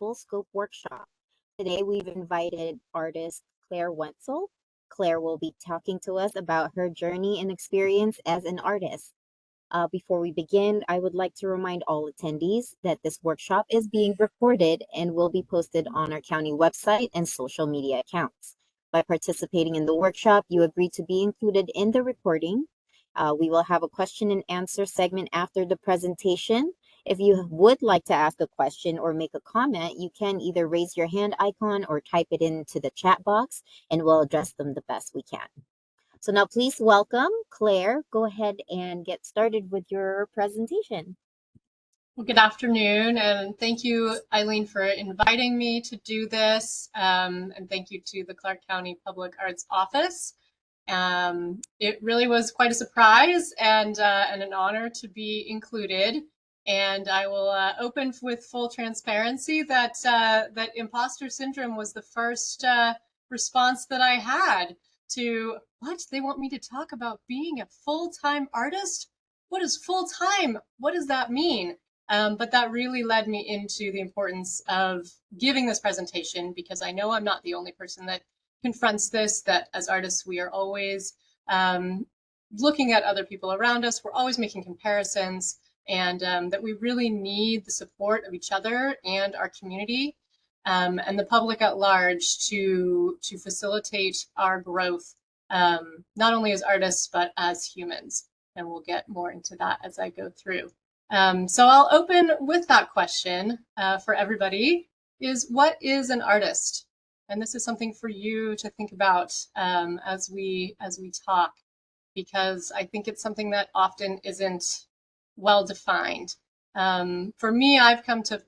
Full Scope Workshop. Today we've invited artist Claire Wentzel. Claire will be talking to us about her journey and experience as an artist. Before we begin, I would like to remind all attendees that this workshop is being recorded and will be posted on our county website and social media accounts. By participating in the workshop, you agree to be included in the recording. We will have a question and answer segment after the presentation. If you would like to ask a question or make a comment, you can either raise your hand icon or type it into the chat box, and we'll address them the best we can. So now please welcome Claire. Go ahead and get started with your presentation. Well, good afternoon, and thank you, Eileen, for inviting me to do this, and thank you to the Clark County Public Arts Office. It really was quite a surprise and an honor to be included. And I will open with full transparency that that imposter syndrome was the first response that I had to, what? They want me to talk about being a full-time artist? What is full-time? What does that mean? But that really led me into the importance of giving this presentation, because I know I'm not the only person that confronts this, that as artists, we are always looking at other people around us. We're always making comparisons, and that we really need the support of each other and our community and the public at large to facilitate our growth, not only as artists, but as humans. And we'll get more into that as I go through. So I'll open with that question for everybody, is what is an artist? And this is something for you to think about as we talk, because I think it's something that often isn't well defined. For me, I've come to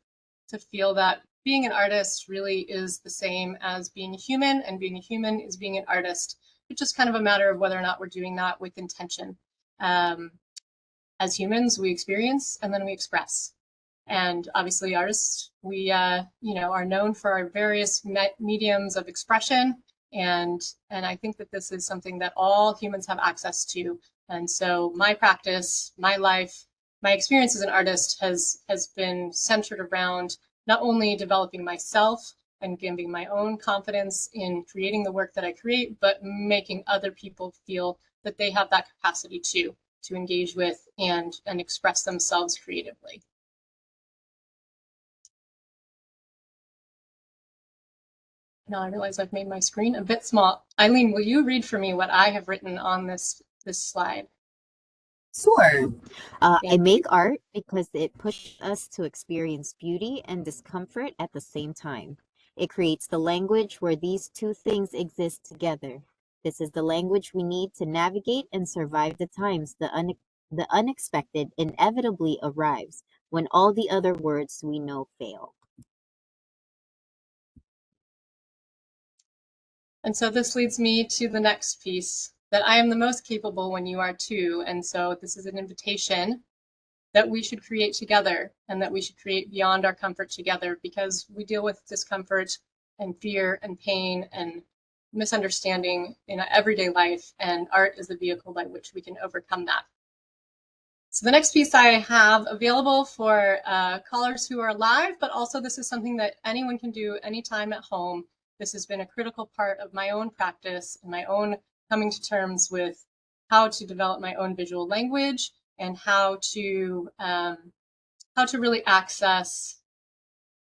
feel that being an artist really is the same as being a human, and being a human is being an artist. It's just kind of a matter of whether or not we're doing that with intention. As humans, we experience and then we express. And obviously artists, we are known for our various mediums of expression. And I think that this is something that all humans have access to. And so my practice, my life, my experience as an artist has been centered around not only developing myself and giving my own confidence in creating the work that I create, but making other people feel that they have that capacity too, to engage with and express themselves creatively. Now I realize I've made my screen a bit small. Eileen, will you read for me what I have written on this slide? Sure. I make art because it pushes us to experience beauty and discomfort at the same time. It creates the language where these two things exist together. This is the language we need to navigate and survive the times the unexpected inevitably arrives when all the other words we know fail. And so this leads me to the next piece, that I am the most capable when you are too. And so this is an invitation that we should create together, and that we should create beyond our comfort together, because we deal with discomfort and fear and pain and misunderstanding in our everyday life, and art is the vehicle by which we can overcome that. So the next piece I have available for callers who are live, but also this is something that anyone can do anytime at home. This has been a critical part of my own practice and my own coming to terms with how to develop my own visual language and how to really access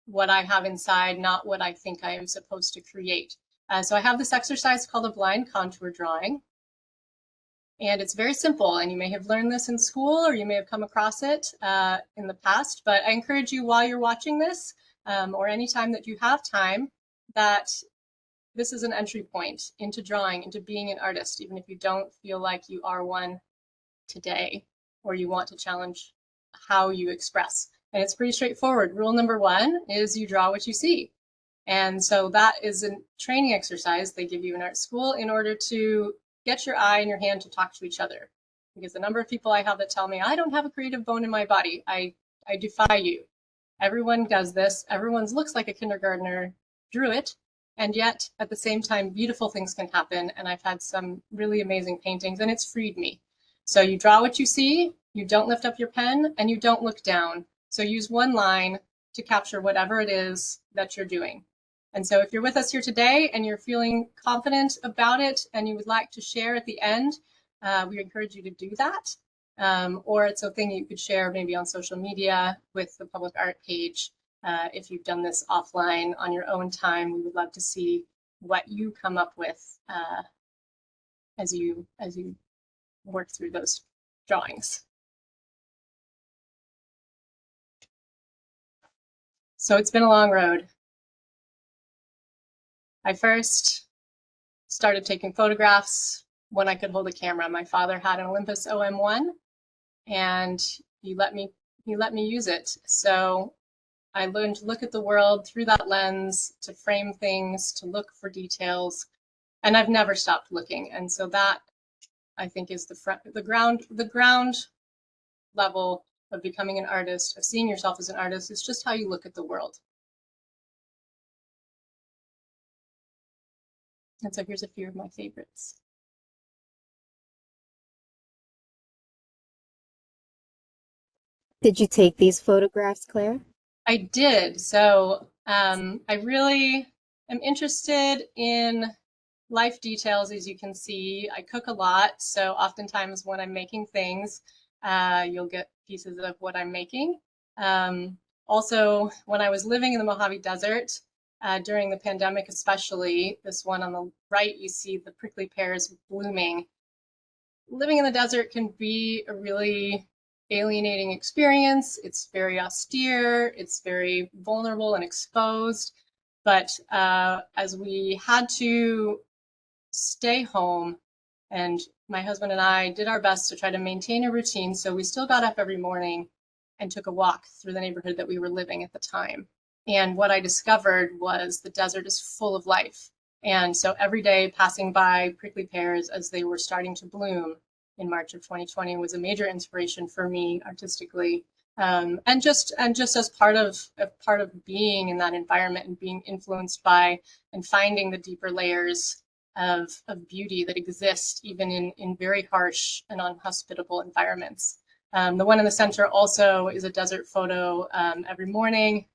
what I have inside, not what I think I am supposed to create. So I have this exercise called a blind contour drawing. And it's very simple, and you may have learned this in school, or you may have come across it in the past, but I encourage you, while you're watching this, or anytime that you have time, that this is an entry point into drawing, into being an artist, even if you don't feel like you are one today, or you want to challenge how you express. And it's pretty straightforward. Rule number one is you draw what you see. And so that is a training exercise they give you in art school in order to get your eye and your hand to talk to each other. Because the number of people I have that tell me, I don't have a creative bone in my body, I defy you. Everyone does this. Everyone looks like a kindergartner drew it. And yet, at the same time, beautiful things can happen. And I've had some really amazing paintings, and it's freed me. So you draw what you see, you don't lift up your pen, and you don't look down. So use one line to capture whatever it is that you're doing. And so if you're with us here today and you're feeling confident about it and you would like to share at the end, we encourage you to do that. Or it's a thing you could share maybe on social media with the public art page. If you've done this offline on your own time, we would love to see what you come up with as you work through those drawings. So it's been a long road. I first started taking photographs when I could hold a camera. My father had an Olympus OM1 and he let me use it. So I learned to look at the world through that lens, to frame things, to look for details, and I've never stopped looking. And so that, I think, is the ground level of becoming an artist, of seeing yourself as an artist, is just how you look at the world. And so here's a few of my favorites. Did you take these photographs, Claire? I did. So I really am interested in life details, as you can see. I cook a lot, so oftentimes when I'm making things, you'll get pieces of what I'm making. Also, when I was living in the Mojave Desert, during the pandemic especially, this one on the right, you see the prickly pears blooming. Living in the desert can be a really alienating experience. It's very austere, it's very vulnerable and exposed. But as we had to stay home, and my husband and I did our best to try to maintain a routine, so we still got up every morning and took a walk through the neighborhood that we were living at the time. And what I discovered was the desert is full of life. And so every day passing by prickly pears as they were starting to bloom in March of 2020 was a major inspiration for me artistically. And just as part of being in that environment and being influenced by and finding the deeper layers of beauty that exist even in very harsh and unhospitable environments. The one in the center also is a desert photo. Every morning,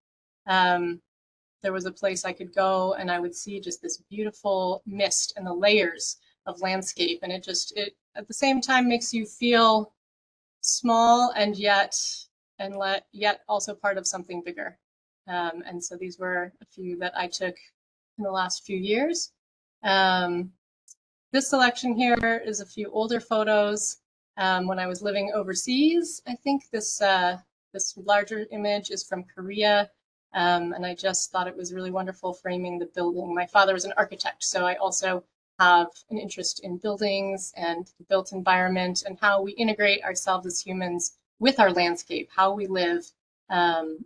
there was a place I could go and I would see just this beautiful mist and the layers of landscape. And it at the same time makes you feel small and yet also part of something bigger. And so these were a few that I took in the last few years. This selection here is a few older photos when I was living overseas. I think this larger image is from Korea, and I just thought it was really wonderful framing the building. My father was an architect, so I also have an interest in buildings and the built environment and how we integrate ourselves as humans with our landscape, how we live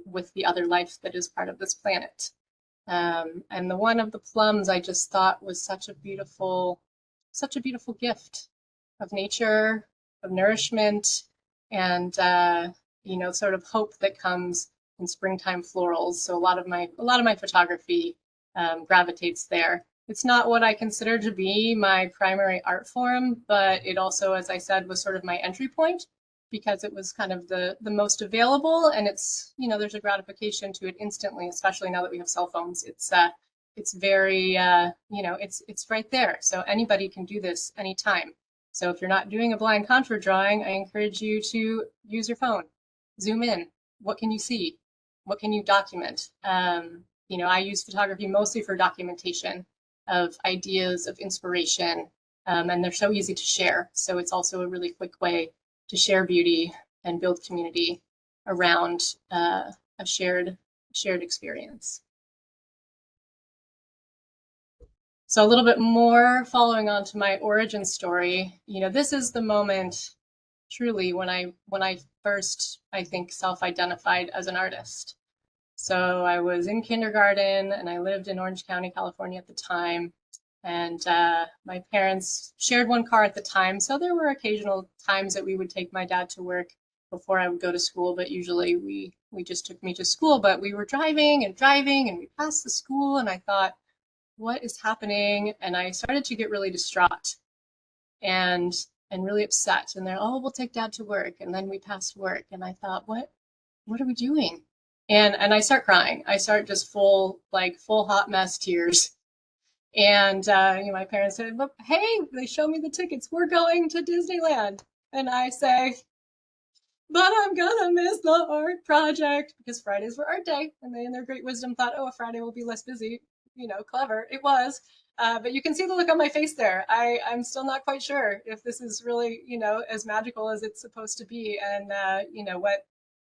with the other life that is part of this planet. And the one of the plums I just thought was such a beautiful gift of nature, of nourishment, and sort of hope that comes in springtime florals. So a lot of my photography gravitates there. It's not what I consider to be my primary art form, but it also, as I said, was sort of my entry point because it was kind of the most available, and it's, there's a gratification to it instantly, especially now that we have cell phones. It's very, it's right there. So anybody can do this anytime. So if you're not doing a blind contour drawing, I encourage you to use your phone, zoom in. What can you see? What can you document? I use photography mostly for documentation of ideas, of inspiration, and they're so easy to share. So it's also a really quick way to share beauty and build community around a shared experience. So a little bit more following on to my origin story, this is the moment truly when I first, I think, self-identified as an artist. So I was in kindergarten and I lived in Orange County, California at the time. And my parents shared one car at the time. So there were occasional times that we would take my dad to work before I would go to school, but usually we just took me to school. But we were driving and we passed the school and I thought, what is happening? And I started to get really distraught and really upset. And they're, oh, we'll take dad to work. And then we passed work. And I thought, what are we doing? And I start crying. I start just full hot mess tears. And my parents said, "But hey," they show me the tickets. "We're going to Disneyland." And I say, "But I'm gonna miss the art project," because Fridays were art day, and they, in their great wisdom, thought, "Oh, a Friday will be less busy." Clever. It was. But you can see the look on my face there. I'm still not quite sure if this is really, as magical as it's supposed to be, and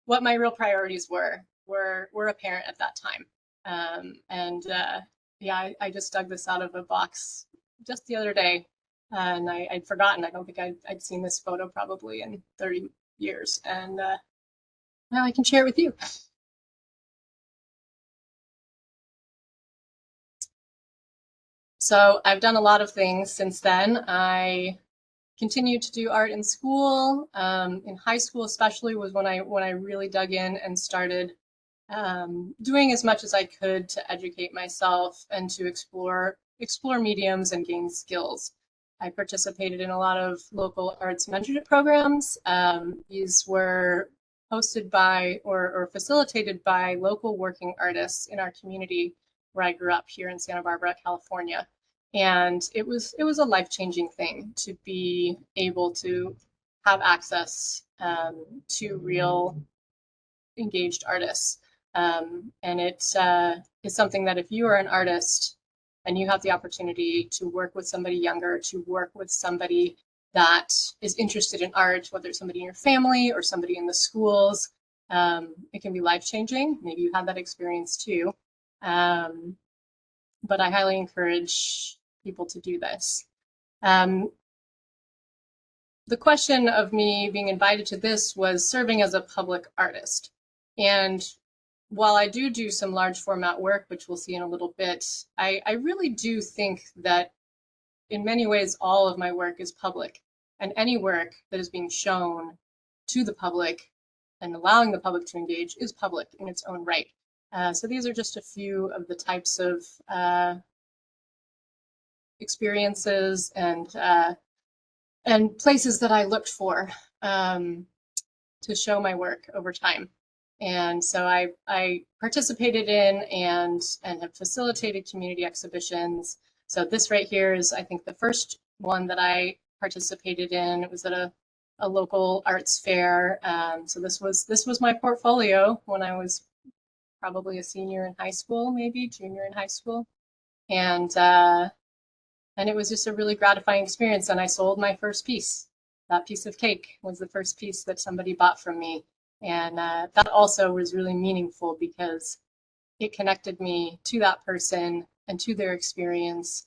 what my real priorities were apparent at that time. And Yeah, I just dug this out of a box just the other day, and I'd forgotten. I don't think I'd seen this photo probably in 30 years, and now I can share it with you. So I've done a lot of things since then. I continued to do art in school. In high school, especially, was when I really dug in and started doing as much as I could to educate myself and to explore mediums and gain skills. I participated in a lot of local arts mentorship programs. These were hosted by or facilitated by local working artists in our community where I grew up here in Santa Barbara, California. And it was a life-changing thing to be able to have access to real engaged artists. And it's something that if you are an artist and you have the opportunity to work with somebody younger, to work with somebody that is interested in art, whether it's somebody in your family or somebody in the schools, it can be life changing. Maybe you had that experience too. Um, but I highly encourage people to do this. Um, the question of me being invited to this was serving as a public artist. And while I do some large format work, which we'll see in a little bit, I really do think that in many ways all of my work is public. And any work that is being shown to the public and allowing the public to engage is public in its own right. So these are just a few of the types of experiences and places that I looked for to show my work over time. And so I participated in and have facilitated community exhibitions. So this right here is, I think, the first one that I participated in. It was at a local arts fair. So this was my portfolio when I was probably a senior in high school, maybe junior in high school, and and it was just a really gratifying experience. And I sold my first piece. That piece of cake was the first piece that somebody bought from me. And that also was really meaningful because it connected me to that person and to their experience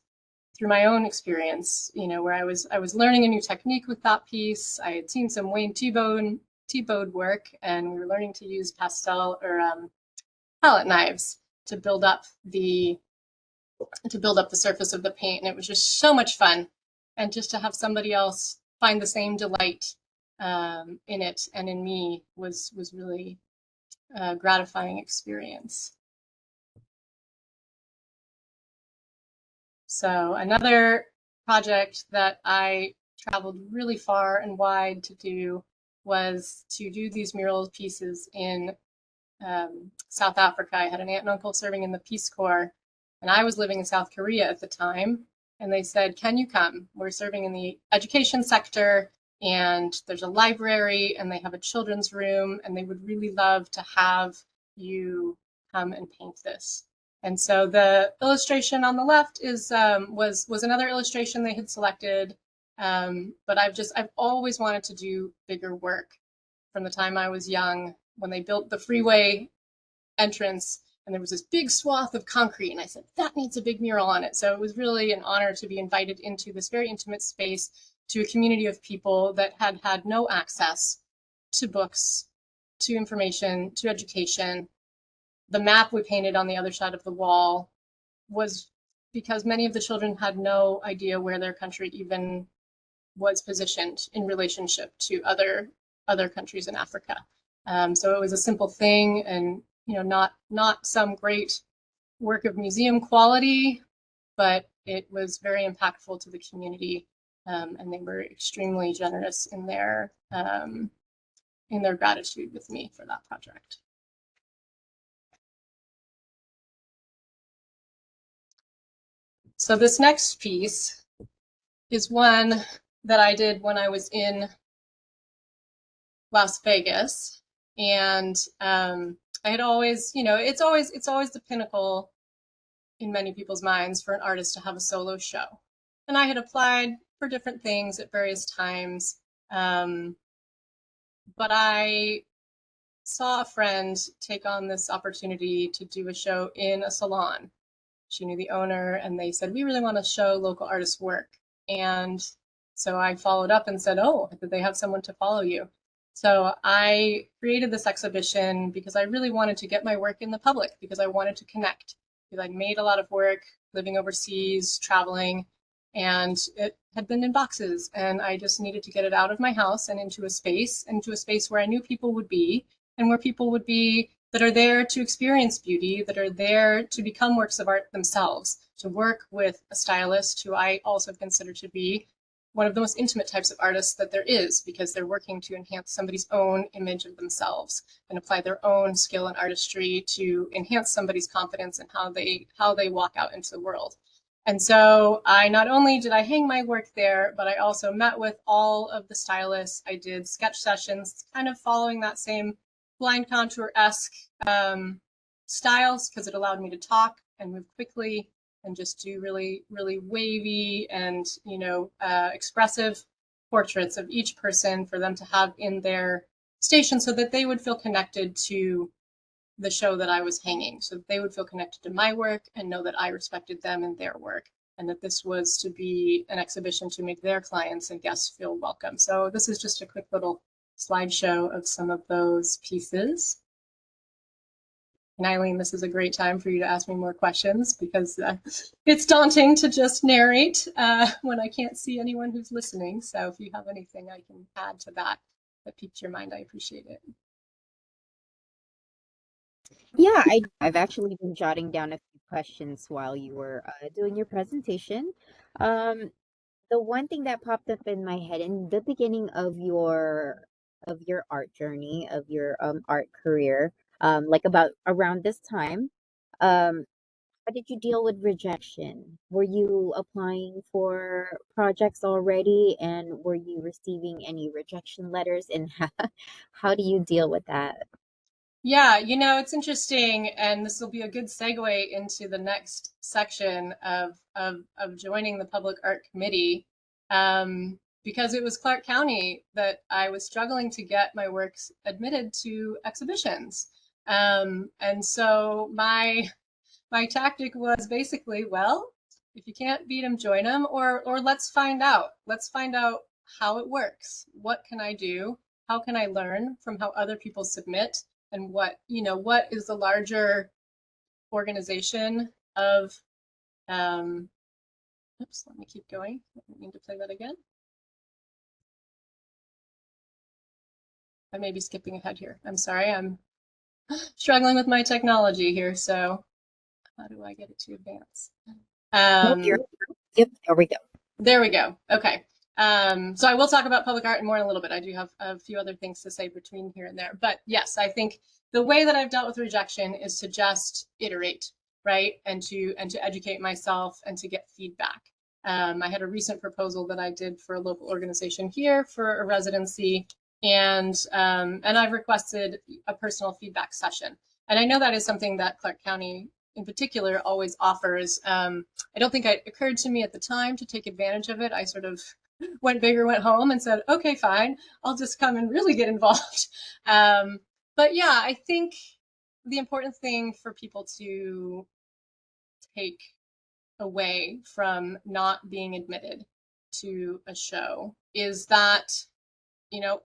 through my own experience, where I was learning a new technique with that piece. I had seen some Wayne T-Bode work, and we were learning to use pastel or palette knives to build up the surface of the paint, and it was just so much fun. And just to have somebody else find the same delight in it and in me was really a gratifying experience. So another project that I traveled really far and wide to do was to do these mural pieces in South Africa. I had an aunt and uncle serving in the Peace Corps, and I was living in South Korea at the time. And they said, "Can you come? We're serving in the education sector, and there's a library, and they have a children's room, and they would really love to have you come and paint this." And so the illustration on the left was another illustration they had selected. But I've always wanted to do bigger work from the time I was young. When they built the freeway entrance, and there was this big swath of concrete, and I said, that needs a big mural on it. So it was really an honor to be invited into this very intimate space, to a community of people that had had no access to books, to information, to education. The map we painted on the other side of the wall was because many of the children had no idea where their country even was positioned in relationship to other countries in Africa. So it was a simple thing, and not some great work of museum quality, but it was very impactful to the community, and they were extremely generous in their gratitude with me for that project. So this next piece is one that I did when I was in Las Vegas, and I had always, it's always the pinnacle in many people's minds for an artist to have a solo show. And I had applied for different things at various times, um, but I saw a friend take on this opportunity to do a show in a salon. She knew the owner, and they said, "We really want to show local artists' work." And so I followed up and said, "Oh, did they have someone to follow you?" So I created this exhibition because I really wanted to get my work in the public, because I wanted to connect. Because I made a lot of work living overseas, traveling, and it had been in boxes. And I just needed to get it out of my house and into a space where I knew people would be, and where people would be that are there to experience beauty, that are there to become works of art themselves, to work with a stylist who I also consider to be one of the most intimate types of artists that there is, because they're working to enhance somebody's own image of themselves and apply their own skill and artistry to enhance somebody's confidence in how they walk out into the world. And so I not only did I hang my work there, but I also met with all of the stylists. I did sketch sessions, kind of following that same blind contour-esque styles, because it allowed me to talk and move quickly and just do really, really wavy and, expressive portraits of each person for them to have in their station, so that they would feel connected to the show that I was hanging, so that they would feel connected to my work and know that I respected them and their work, and that this was to be an exhibition to make their clients and guests feel welcome. So this is just a quick little slideshow of some of those pieces. And Eileen, this is a great time for you to ask me more questions, because it's daunting to just narrate when I can't see anyone who's listening. So if you have anything I can add to that piqued your mind, I appreciate it. Yeah, I've actually been jotting down a few questions while you were doing your presentation. Um, the one thing that popped up in my head in the beginning of your art journey, of your art career, like about around this time, um, how did you deal with rejection? Were you applying for projects already, and were you receiving any rejection letters? And how do you deal with that? Yeah, it's interesting, and this will be a good segue into the next section of joining the Public Art Committee, because it was Clark County that I was struggling to get my works admitted to exhibitions. And so my tactic was basically, well, if you can't beat them, join them, or let's find out. Let's find out how it works. What can I do? How can I learn from how other people submit? And what is the larger organization of, um, oops, let me keep going. I don't mean to play that again. I may be skipping ahead here. I'm sorry. I'm struggling with my technology here. So how do I get it to advance? Nope, Um, yep, there we go. There we go. Okay. So I will talk about public art more in a little bit. I do have a few other things to say between here and there. But yes, I think the way that I've dealt with rejection is to just iterate, right? And to educate myself and to get feedback. I had a recent proposal that I did for a local organization here for a residency, and I've requested a personal feedback session. And I know that is something that Clark County in particular always offers. I don't think it occurred to me at the time to take advantage of it. I sort of went big or went home and said, okay, fine, I'll just come and really get involved. But yeah, I think the important thing for people to take away from not being admitted to a show is that,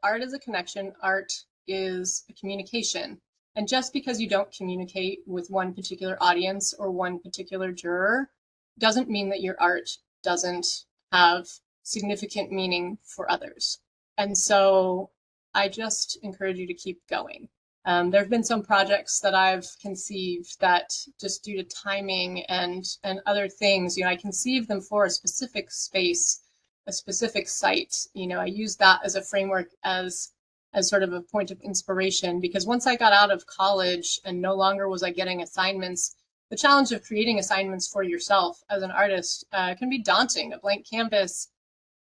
art is a connection, art is a communication. And just because you don't communicate with one particular audience or one particular juror doesn't mean that your art doesn't have significant meaning for others. And so I just encourage you to keep going. There have been some projects that I've conceived that, just due to timing and other things, I conceived them for a specific space, a specific site. I use that as a framework, as sort of a point of inspiration, because once I got out of college and no longer was I getting assignments the challenge of creating assignments for yourself as an artist can be daunting. A blank canvas,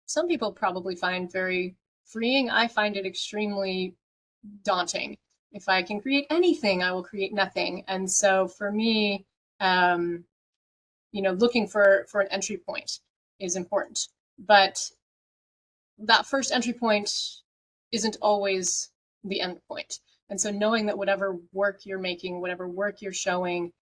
some people probably find very freeing. I find it extremely daunting. If I can create anything, I will create nothing. And so for me, um, looking for an entry point is important. But that first entry point isn't always the end point. And so knowing that whatever work you're making, whatever work you're showing,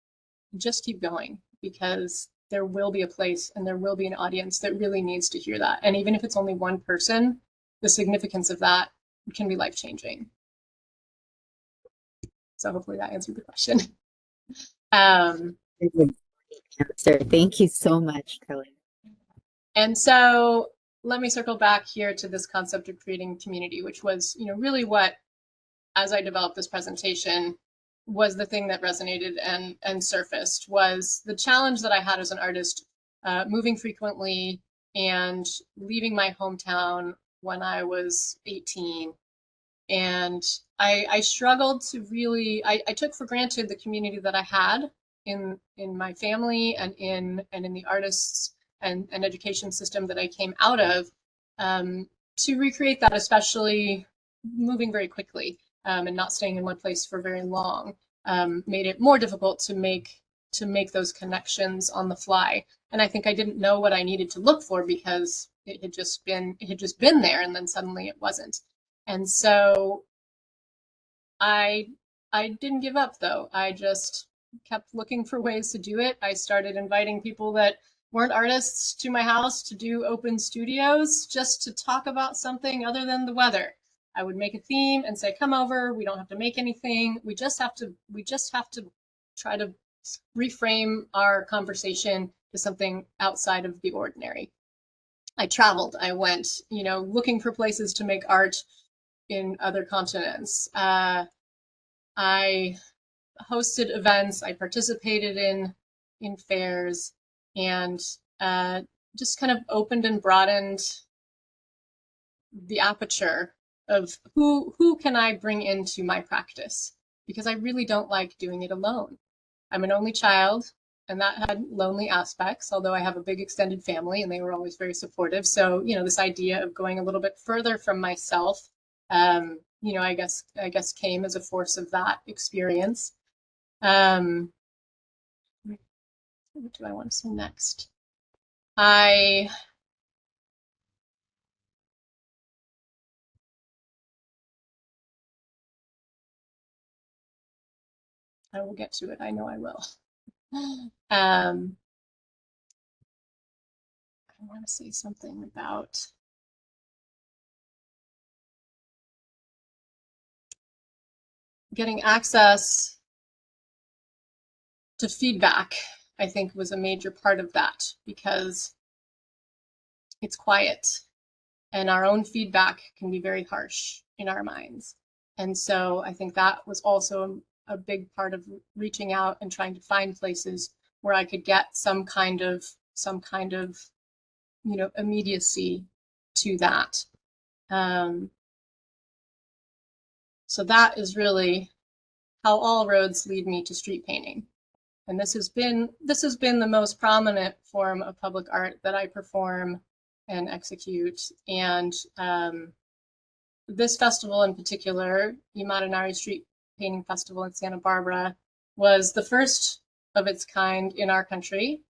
just keep going, because there will be a place and there will be an audience that really needs to hear that. And even if it's only one person, the significance of that can be life changing. So hopefully that answered the question. Um, Answer. Thank you so much, Kelly. and so let me circle back here to this concept of creating community, which was, really what, as I developed this presentation, was the thing that resonated and surfaced, was the challenge that I had as an artist, moving frequently and leaving my hometown when I was 18. And I struggled to really, I took for granted the community that I had in my family and in the artists and education system that I came out of, to recreate that, especially moving very quickly, and not staying in one place for very long, made it more difficult to make those connections on the fly. And I think I didn't know what I needed to look for, because it had just been there, and then suddenly it wasn't. And so I I didn't give up, though. I just kept looking for ways to do it. I started inviting people that weren't artists to my house to do open studios, just to talk about something other than the weather. I would make a theme and say, "Come over. We don't have to make anything. We just have to try to reframe our conversation to something outside of the ordinary." I traveled. I went, looking for places to make art in other continents. I hosted events. I participated in fairs, and just kind of opened and broadened the aperture of who can I bring into my practice, because I really don't like doing it alone. I'm an only child, and that had lonely aspects, although I have a big extended family and they were always very supportive. So, this idea of going a little bit further from myself, I guess came as a force of that experience. Um, what do I want to say next? I I will get to it. I know I will. I want to say something about getting access to feedback. I think was a major part of that, because it's quiet, and our own feedback can be very harsh in our minds. And so I think that was also a big part of reaching out and trying to find places where I could get some kind of immediacy to that. Um, so that is really how all roads lead me to street painting. And this has been the most prominent form of public art that I perform and execute. And this festival in particular, Imaginary Street Painting Festival in Santa Barbara, was the first of its kind in our country.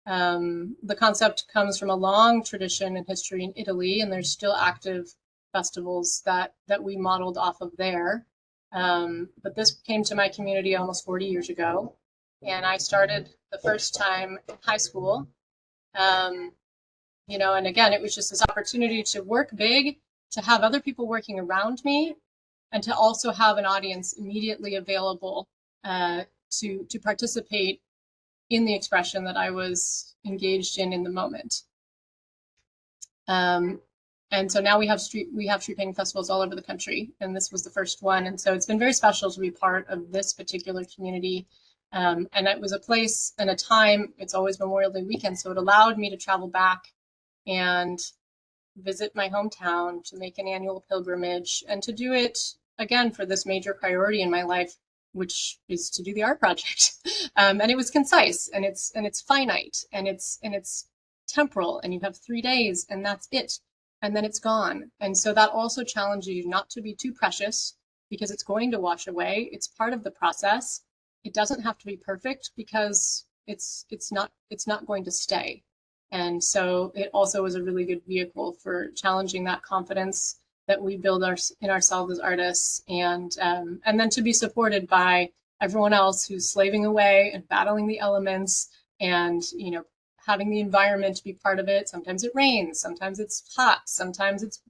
The concept comes from a long tradition and history in Italy, and there's still active festivals that we modeled off of there. But this came to my community almost 40 years ago, and I started the first time in high school. Um, and again, it was just this opportunity to work big, to have other people working around me, and to also have an audience immediately available, to participate in the expression that I was engaged in the moment. Um, and so now we have street painting festivals all over the country, and this was the first one. And so it's been very special to be part of this particular community. And it was a place and a time. It's always Memorial Day weekend, so it allowed me to travel back and visit my hometown, to make an annual pilgrimage, and to do it again for this major priority in my life, which is to do the art project. And it was concise, and it's finite, and it's temporal, and you have 3 days, and that's it, and then it's gone. And so that also challenges you not to be too precious, because it's going to wash away. It's part of the process. It doesn't have to be perfect, because it's not going to stay. And so it also is a really good vehicle for challenging that confidence that we build in ourselves as artists, and then to be supported by everyone else who's slaving away and battling the elements, and having the environment to be part of it. Sometimes it rains, sometimes it's hot, sometimes it's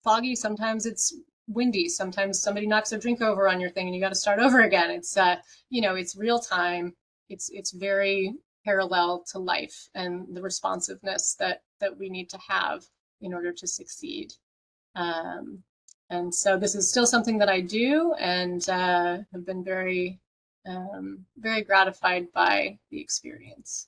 foggy, sometimes it's windy, sometimes somebody knocks their drink over on your thing and you got to start over again. It's real time. It's very parallel to life and the responsiveness that we need to have in order to succeed. um, and so this is still something that I do, and have been very gratified by the experience.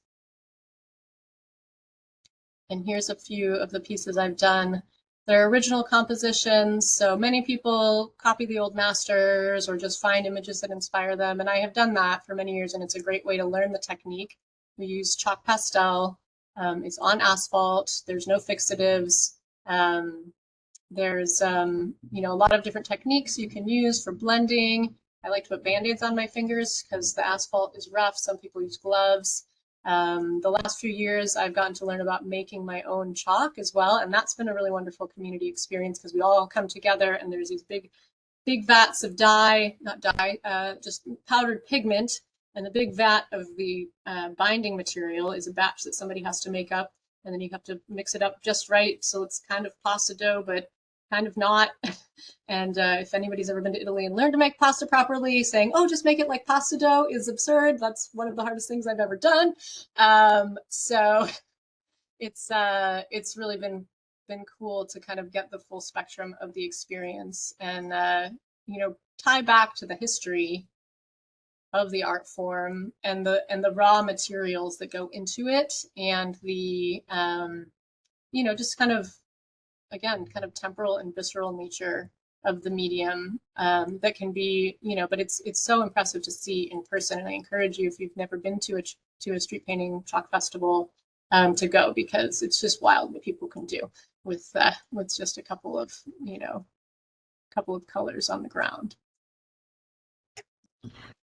And here's a few of the pieces I've done. They're original compositions, so many people copy the old masters or just find images that inspire them, and I have done that for many years, and it's a great way to learn the technique. We use chalk pastel. It's on asphalt. There's no fixatives. There's a lot of different techniques you can use for blending. I like to put band-aids on my fingers because the asphalt is rough. Some people use gloves. The last few years, I've gotten to learn about making my own chalk as well, and that's been a really wonderful community experience because we all come together, and there's these big vats of dye, not dye, just powdered pigment, and the big vat of the binding material is a batch that somebody has to make up, and then you have to mix it up just right so it's kind of pasta dough, but kind of not. And if anybody's ever been to Italy and learned to make pasta properly, saying, oh, just make it like pasta dough is absurd. That's one of the hardest things I've ever done. So it's really been cool to kind of get the full spectrum of the experience, and tie back to the history of the art form, and the raw materials that go into it, and the just kind of, again, kind of temporal and visceral nature of the medium, that can be, but it's so impressive to see in person. And I encourage you, if you've never been to a street painting chalk festival, to go, because it's just wild what people can do with just a couple of colors on the ground.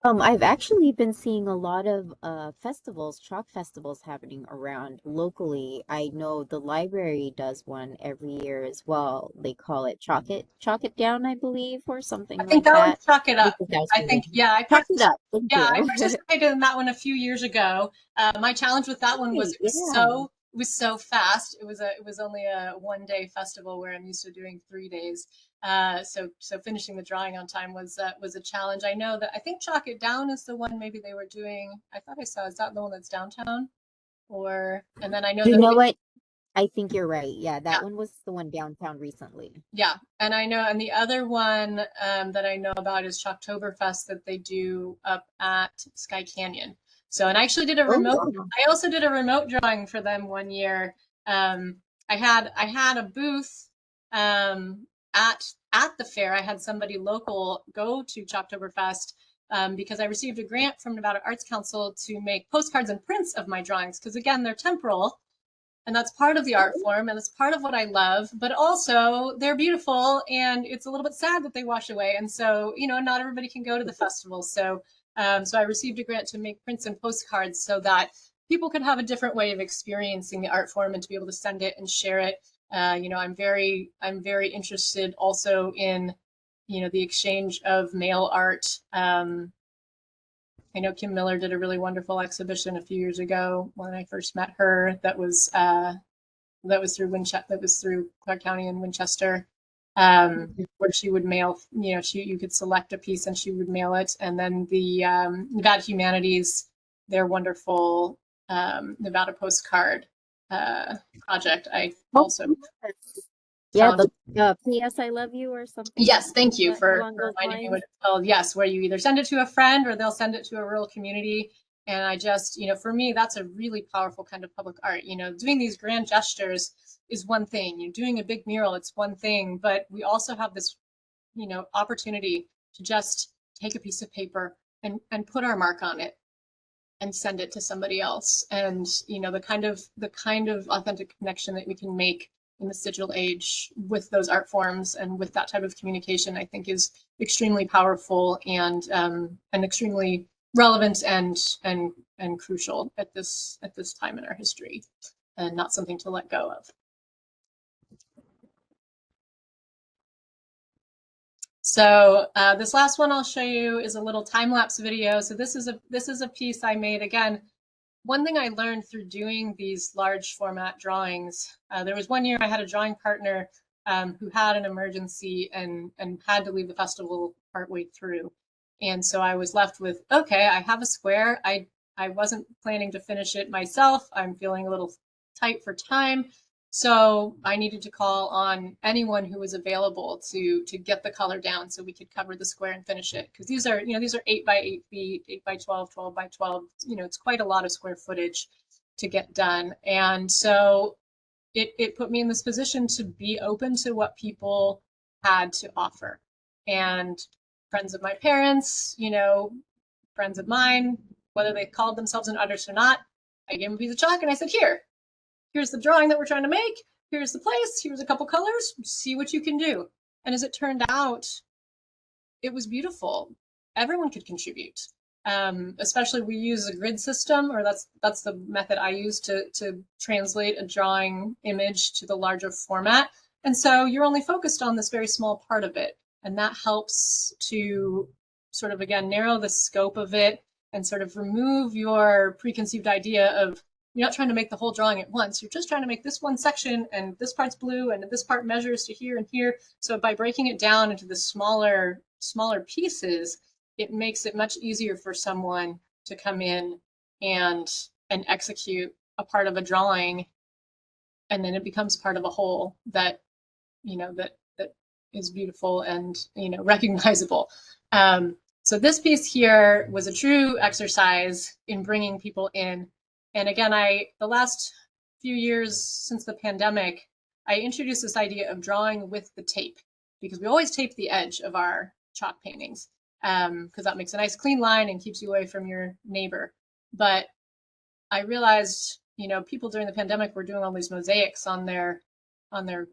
I've actually been seeing a lot of festivals, chalk festivals happening around locally. I know the library does one every year as well. They call it Chalk It Down, I believe, or I something think like that one's that. Chalk It I Up. think that was I the think, name. yeah, Chalk It Up. Thank I you. participated in that one a few years ago. My challenge with that one was Right, yeah. it was so fast. It was only a 1 day festival where I'm used to doing 3 days. So finishing the drawing on time was a challenge. I know that, I think Chalk It Down is the one maybe they were doing. I thought I saw, is that the one that's downtown? And then I know You that know what? I think you're right. Yeah, yeah, that one was the one downtown recently. yeah, and I know, and the other one that I know about is Shocktoberfest that they do up at Sky Canyon. So, and I actually did a Oh, remote. wow. I also did a remote drawing for them one year. Um, I had a booth um, at the fair. I had somebody local go to Shocktoberfest, because I received a grant from Nevada Arts Council to make postcards and prints of my drawings. Because again, they're temporal, and that's part of the art form, and it's part of what I love, but also they're beautiful, and it's a little bit sad that they wash away. And so, not everybody can go to the festival. So I received a grant to make prints and postcards so that people could have a different way of experiencing the art form and to be able to send it and share it. I'm very interested also in, the exchange of mail art. I know Kim Miller did a really wonderful exhibition a few years ago when I first met her. That was through Winchester. That was through Clark County and Winchester, where she would mail. You could select a piece and she would mail it. And then the Nevada Humanities, their wonderful Nevada postcard project. I Oh, also yes. Yeah, found. the P.S. I love you or something Yes, thank you that for, along for those reminding me what lines. it's called. Yes, where you either send it to a friend or they'll send it to a rural community. And I just, for me, that's a really powerful kind of public art. Doing these grand gestures is one thing. Doing a big mural, it's one thing. But we also have this, opportunity to just take a piece of paper and put our mark on it and send it to somebody else. And the kind of authentic connection that we can make in this digital age with those art forms and with that type of communication, I think is extremely powerful and extremely relevant and crucial at this time in our history, and not something to let go of. So this last one I'll show you is a little time-lapse video. So this is a piece I made. Again, one thing I learned through doing these large format drawings, there was one year I had a drawing partner who had an emergency and had to leave the festival partway through. And so I was left with, okay, I have a square. I wasn't planning to finish it myself. I'm feeling a little tight for time. So I needed to call on anyone who was available to get the color down so we could cover the square and finish it. Because these are 8 by 8 feet, 8 by 12, 12 by 12. It's quite a lot of square footage to get done. And so it put me in this position to be open to what people had to offer. And friends of my parents, friends of mine, whether they called themselves an artist or not, I gave them a piece of chalk and I said, here's the drawing that we're trying to make. Here's the place. Here's a couple colors. See what you can do. And as it turned out, it was beautiful. Everyone could contribute. Especially we use a grid system, or that's the method I use to translate a drawing image to the larger format. And so you're only focused on this very small part of it. And that helps to sort of, again, narrow the scope of it and sort of remove your preconceived idea of, you're not trying to make the whole drawing at once. You're just trying to make this one section, and this part's blue, and this part measures to here and here. So by breaking it down into the smaller pieces, it makes it much easier for someone to come in and execute a part of a drawing, and then it becomes part of a whole that that is beautiful and recognizable. So this piece here was a true exercise in bringing people in. And again, the last few years since the pandemic, I introduced this idea of drawing with the tape, because we always tape the edge of our chalk paintings, because that makes a nice clean line and keeps you away from your neighbor. But I realized, people during the pandemic were doing all these mosaics on their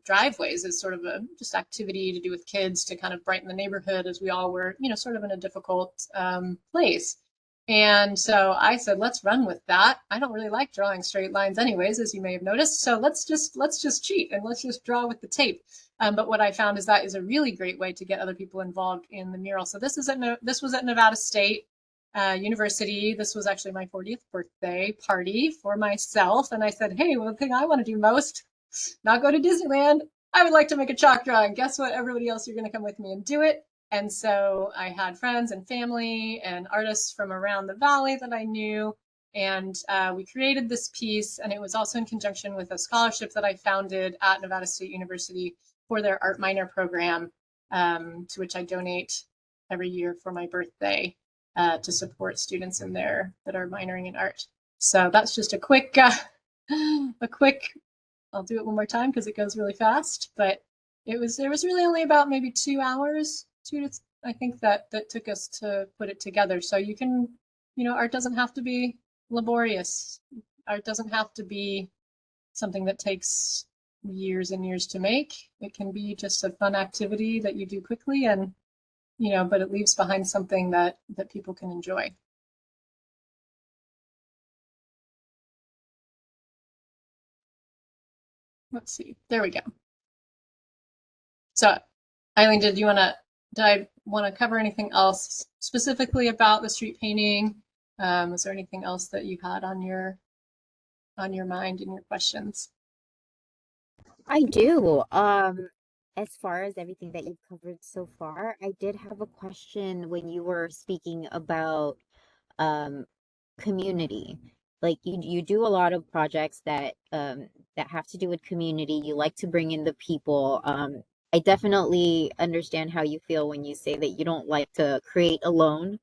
driveways as sort of a just activity to do with kids to kind of brighten the neighborhood, as we all were, sort of in a difficult place. And so I said, let's run with that. I don't really like drawing straight lines anyways, as you may have noticed. So let's just cheat and let's just draw with the tape. But what I found is that is a really great way to get other people involved in the mural. So this was at Nevada State University. This was actually my 40th birthday party for myself. And I said, hey, one thing I want to do most, not go to Disneyland, I would like to make a chalk drawing. Guess what? Everybody else, you're going to come with me and do it. And so I had friends and family and artists from around the valley that I knew. And we created this piece. And it was also in conjunction with a scholarship that I founded at Nevada State University for their art minor program, to which I donate every year for my birthday to support students in there that are minoring in art. So that's just a quick, I'll do it one more time because it goes really fast, but it was really only about maybe 2 hours, I think that took us to put it together. So you can, art doesn't have to be laborious. Art doesn't have to be something that takes years and years to make. It can be just a fun activity that you do quickly, and but it leaves behind something that people can enjoy. Let's see. There we go. So, Eileen, did I want to cover anything else specifically about the street painting? Was there anything else that you had on your mind in your questions? I do. As far as everything that you've covered so far, I did have a question when you were speaking about um community. Like you do a lot of projects that have to do with community. You like to bring in the people. I definitely understand how you feel when you say that you don't like to create alone.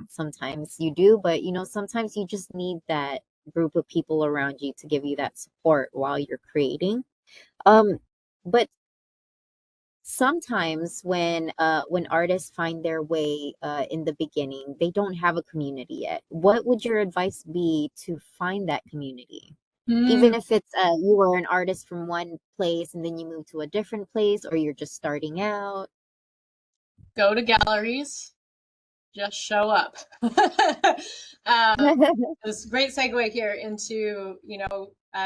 Sometimes you do, but sometimes you just need that group of people around you to give you that support while you're creating. Um, but sometimes when artists find their way in the beginning, they don't have a community yet. What would your advice be to find that community? Mm, Even if it's you were an artist from one place and then you move to a different place, or you're just starting out. go to galleries, just show up. um, this great segue here into,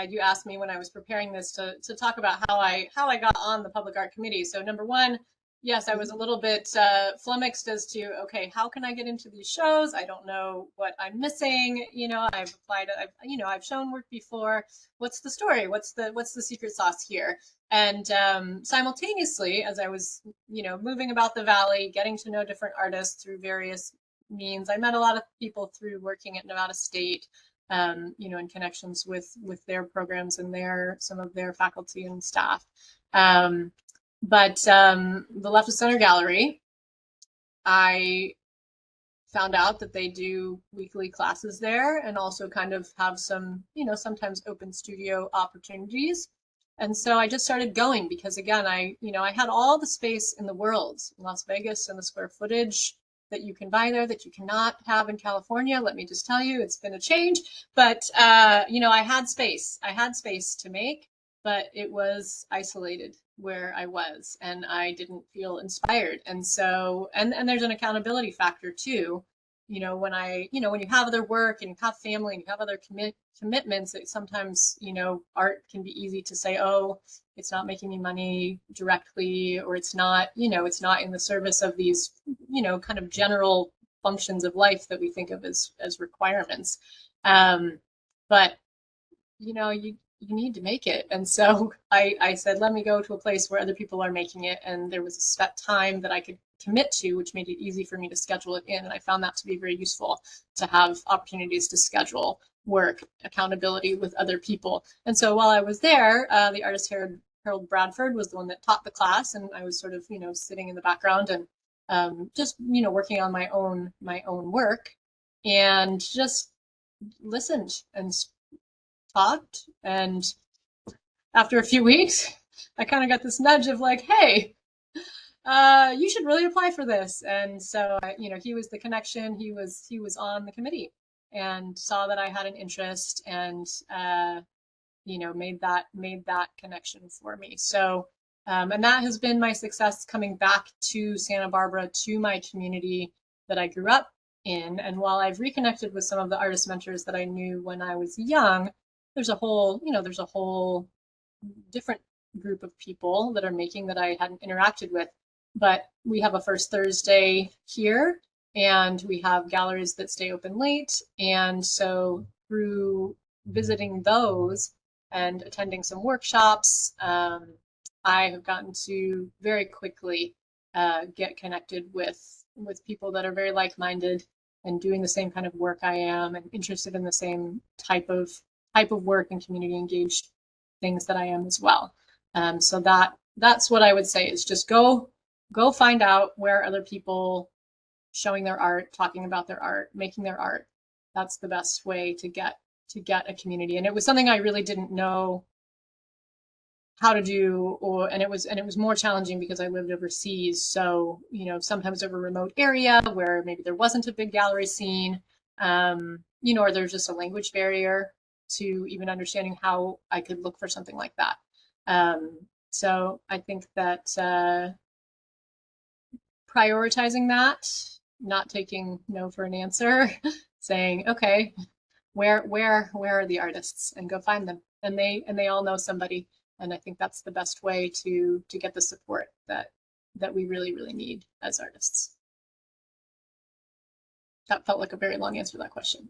you asked me when I was preparing this to talk about how I got on the public art committee. So number one, yes, I was a little bit flummoxed as to, okay, how can I get into these shows? I don't know what I'm missing. I've applied, I've shown work before. What's the story? What's the secret sauce here? And simultaneously, as I was, moving about the valley, getting to know different artists through various means, I met a lot of people through working at Nevada State, in connections with their programs and some of their faculty and staff. But the Left of Center Gallery, I found out that they do weekly classes there and also kind of have some, sometimes open studio opportunities. And so I just started going because again, I had all the space in the world in Las Vegas and the square footage that you can buy there that you cannot have in California. Let me just tell you, it's been a change. But I had space. I had space to make, but it was isolated where I was and I didn't feel inspired. And so, and there's an accountability factor too. When you have other work and you have family and you have other commitments, that sometimes, art can be easy to say, oh, it's not making me money directly, or it's not in the service of these, kind of general functions of life that we think of as requirements. Um, but you need to make it. And so I said, let me go to a place where other people are making it. And there was a set time that I could commit to, which made it easy for me to schedule it in. And I found that to be very useful to have opportunities to schedule work, accountability with other people. And so while I was there, the artist Harold Bradford was the one that taught the class. And I was sort of, sitting in the background and just, working on my own work and just listened and talked. And after a few weeks, I kind of got this nudge of like, hey, you should really apply for this. And so, he was the connection. He was on the committee and saw that I had an interest and, made that connection for me. So, and that has been my success coming back to Santa Barbara, to my community that I grew up in. And while I've reconnected with some of the artist mentors that I knew when I was young, there's a whole different group of people that are making that I hadn't interacted with. But we have a first Thursday here, and we have galleries that stay open late. And so through visiting those and attending some workshops, I have gotten to very quickly get connected with people that are very like-minded and doing the same kind of work I am and interested in the same type of work and community engaged things that I am as well. So that's what I would say is just go find out where other people showing their art, talking about their art, making their art. That's the best way to get a community. And it was something I really didn't know how to do, and it was more challenging because I lived overseas. So, sometimes over a remote area where maybe there wasn't a big gallery scene, or there's just a language barrier to even understanding how I could look for something like that. So I think that prioritizing that, not taking no for an answer, saying, okay, where are the artists, and go find them, and they all know somebody. And I think that's the best way to get the support that we really really need as artists. That felt like a very long answer to that question.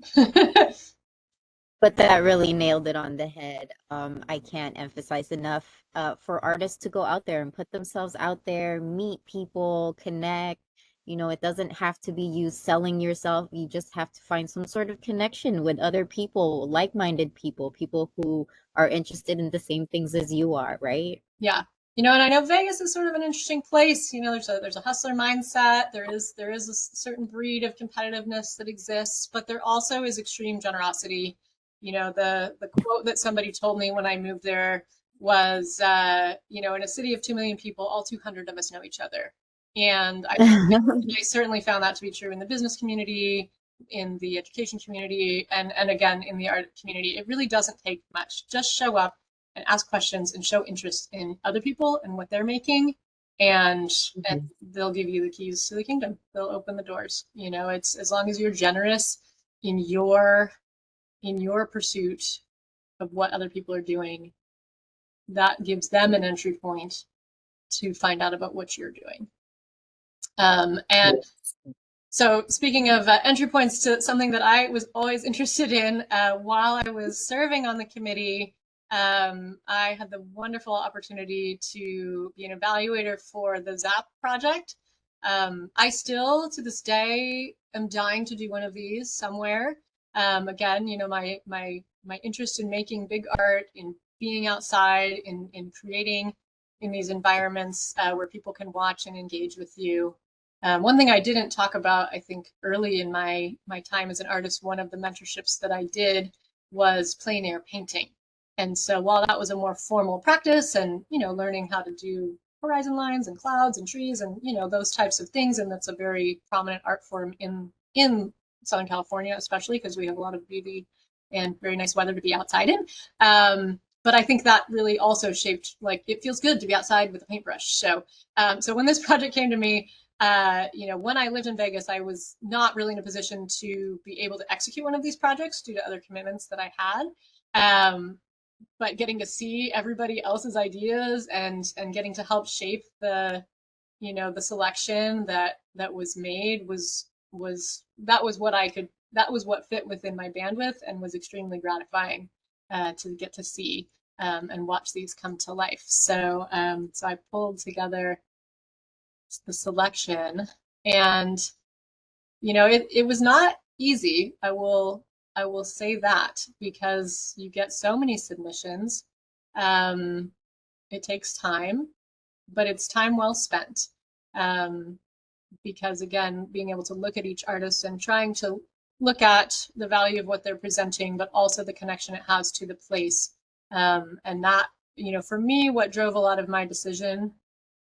But that really nailed it on the head. I can't emphasize enough for artists to go out there and put themselves out there, meet people, connect. It doesn't have to be you selling yourself. You just have to find some sort of connection with other people, like-minded people, people who are interested in the same things as you are, right? Yeah. And I know Vegas is sort of an interesting place. There's a hustler mindset. There is a certain breed of competitiveness that exists, but there also is extreme generosity. The quote that somebody told me when I moved there was, in a city of 2 million people, all 200 of us know each other. And I certainly found that to be true in the business community, in the education community, and again, in the art community. It really doesn't take much. Just show up and ask questions and show interest in other people and what they're making. And they'll give you the keys to the kingdom. They'll open the doors. It's as long as you're generous in your pursuit of what other people are doing, that gives them an entry point to find out about what you're doing. And so, speaking of entry points to something that I was always interested in while I was serving on the committee, I had the wonderful opportunity to be an evaluator for the ZAP project. I still, to this day, am dying to do one of these somewhere. Again, my interest in making big art, in being outside, in creating in these environments where people can watch and engage with you. One thing I didn't talk about, I think, early in my time as an artist, one of the mentorships that I did was plein air painting. And so while that was a more formal practice and, learning how to do horizon lines and clouds and trees and, those types of things, and that's a very prominent art form in Southern California, especially because we have a lot of beauty and very nice weather to be outside in. But I think that really also shaped, like, it feels good to be outside with a paintbrush. So when this project came to me, when I lived in Vegas, I was not really in a position to be able to execute one of these projects due to other commitments that I had. But getting to see everybody else's ideas and getting to help shape the selection that was made that was what fit within my bandwidth and was extremely gratifying to get to see and watch these come to life. So I pulled together the selection, and it was not easy. I will say that, because you get so many submissions. It takes time, but it's time well spent. Because again, being able to look at each artist and trying to look at the value of what they're presenting, but also the connection it has to the place. And that, for me, what drove a lot of my decision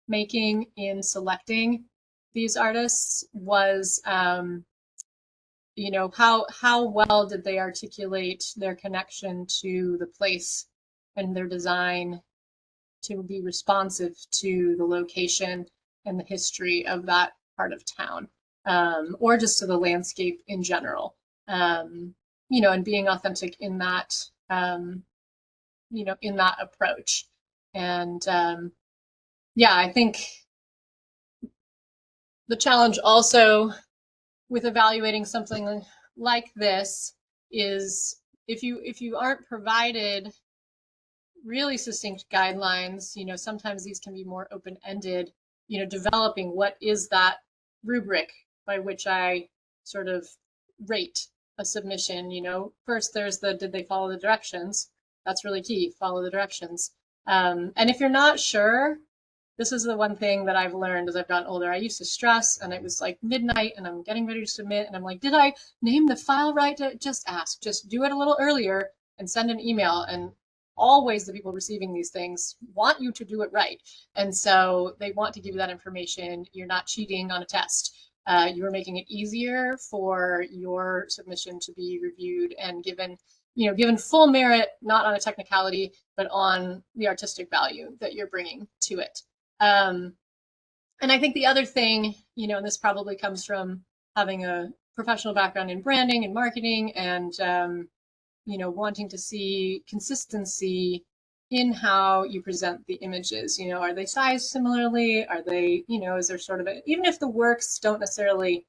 making in selecting these artists was, how well did they articulate their connection to the place and their design to be responsive to the location and the history of that part of town, or just to the landscape in general. And being authentic in that, in that approach. And I think the challenge also with evaluating something like this is, if you aren't provided really succinct guidelines, sometimes these can be more open-ended, developing what is that rubric by which I sort of rate a submission. First there's did they follow the directions? That's really key. Follow the directions. And if you're not sure, this is the one thing that I've learned as I've gotten older. I used to stress, and it was like midnight and I'm getting ready to submit, and I'm like, did I name the file right? Just ask, just do it a little earlier and send an email. And always the people receiving these things want you to do it right. And so they want to give you that information. You're not cheating on a test. You're making it easier for your submission to be reviewed and given full merit, not on a technicality, but on the artistic value that you're bringing to it. And I think the other thing, and this probably comes from having a professional background in branding and marketing, and wanting to see consistency in how you present the images. Are they sized similarly? Are they, is there sort of even if the works don't necessarily,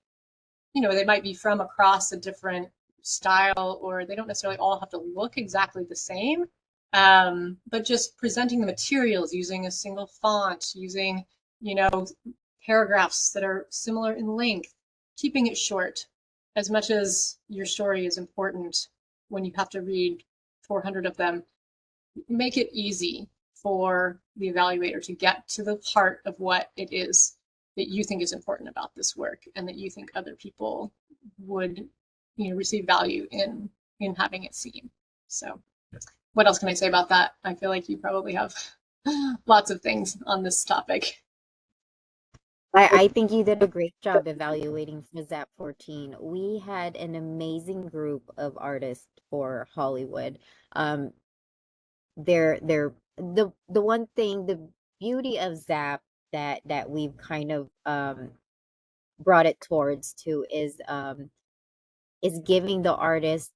they might be from across a different style, or they don't necessarily all have to look exactly the same. But just presenting the materials using a single font, using, paragraphs that are similar in length, keeping it short. As much as your story is important, when you have to read 400 of them, make it easy for the evaluator to get to the heart of what it is that you think is important about this work, and that you think other people would receive value in having it seen. So what else can I say about that? I feel like you probably have lots of things on this topic. I think you did a great job evaluating for ZAP 14. We had an amazing group of artists for Hollywood. Um, they're the one thing, the beauty of ZAP that we've kind of brought it towards to is giving the artist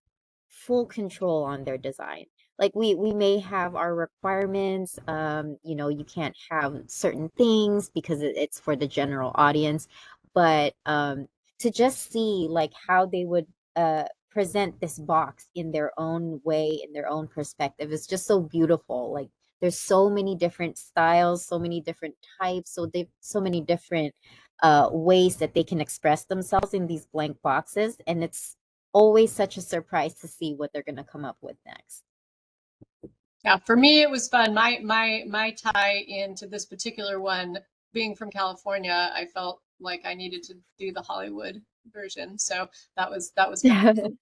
full control on their design. Like we may have our requirements, you can't have certain things because it's for the general audience, but to just see like how they would present this box in their own way, in their own perspective is just so beautiful. Like there's so many different styles, so many different types, so many different ways that they can express themselves in these blank boxes, and it's always such a surprise to see what they're going to come up with next. Yeah, for me it was fun. My tie into this particular one, being from California, I felt like I needed to do the Hollywood version. So that was kind of That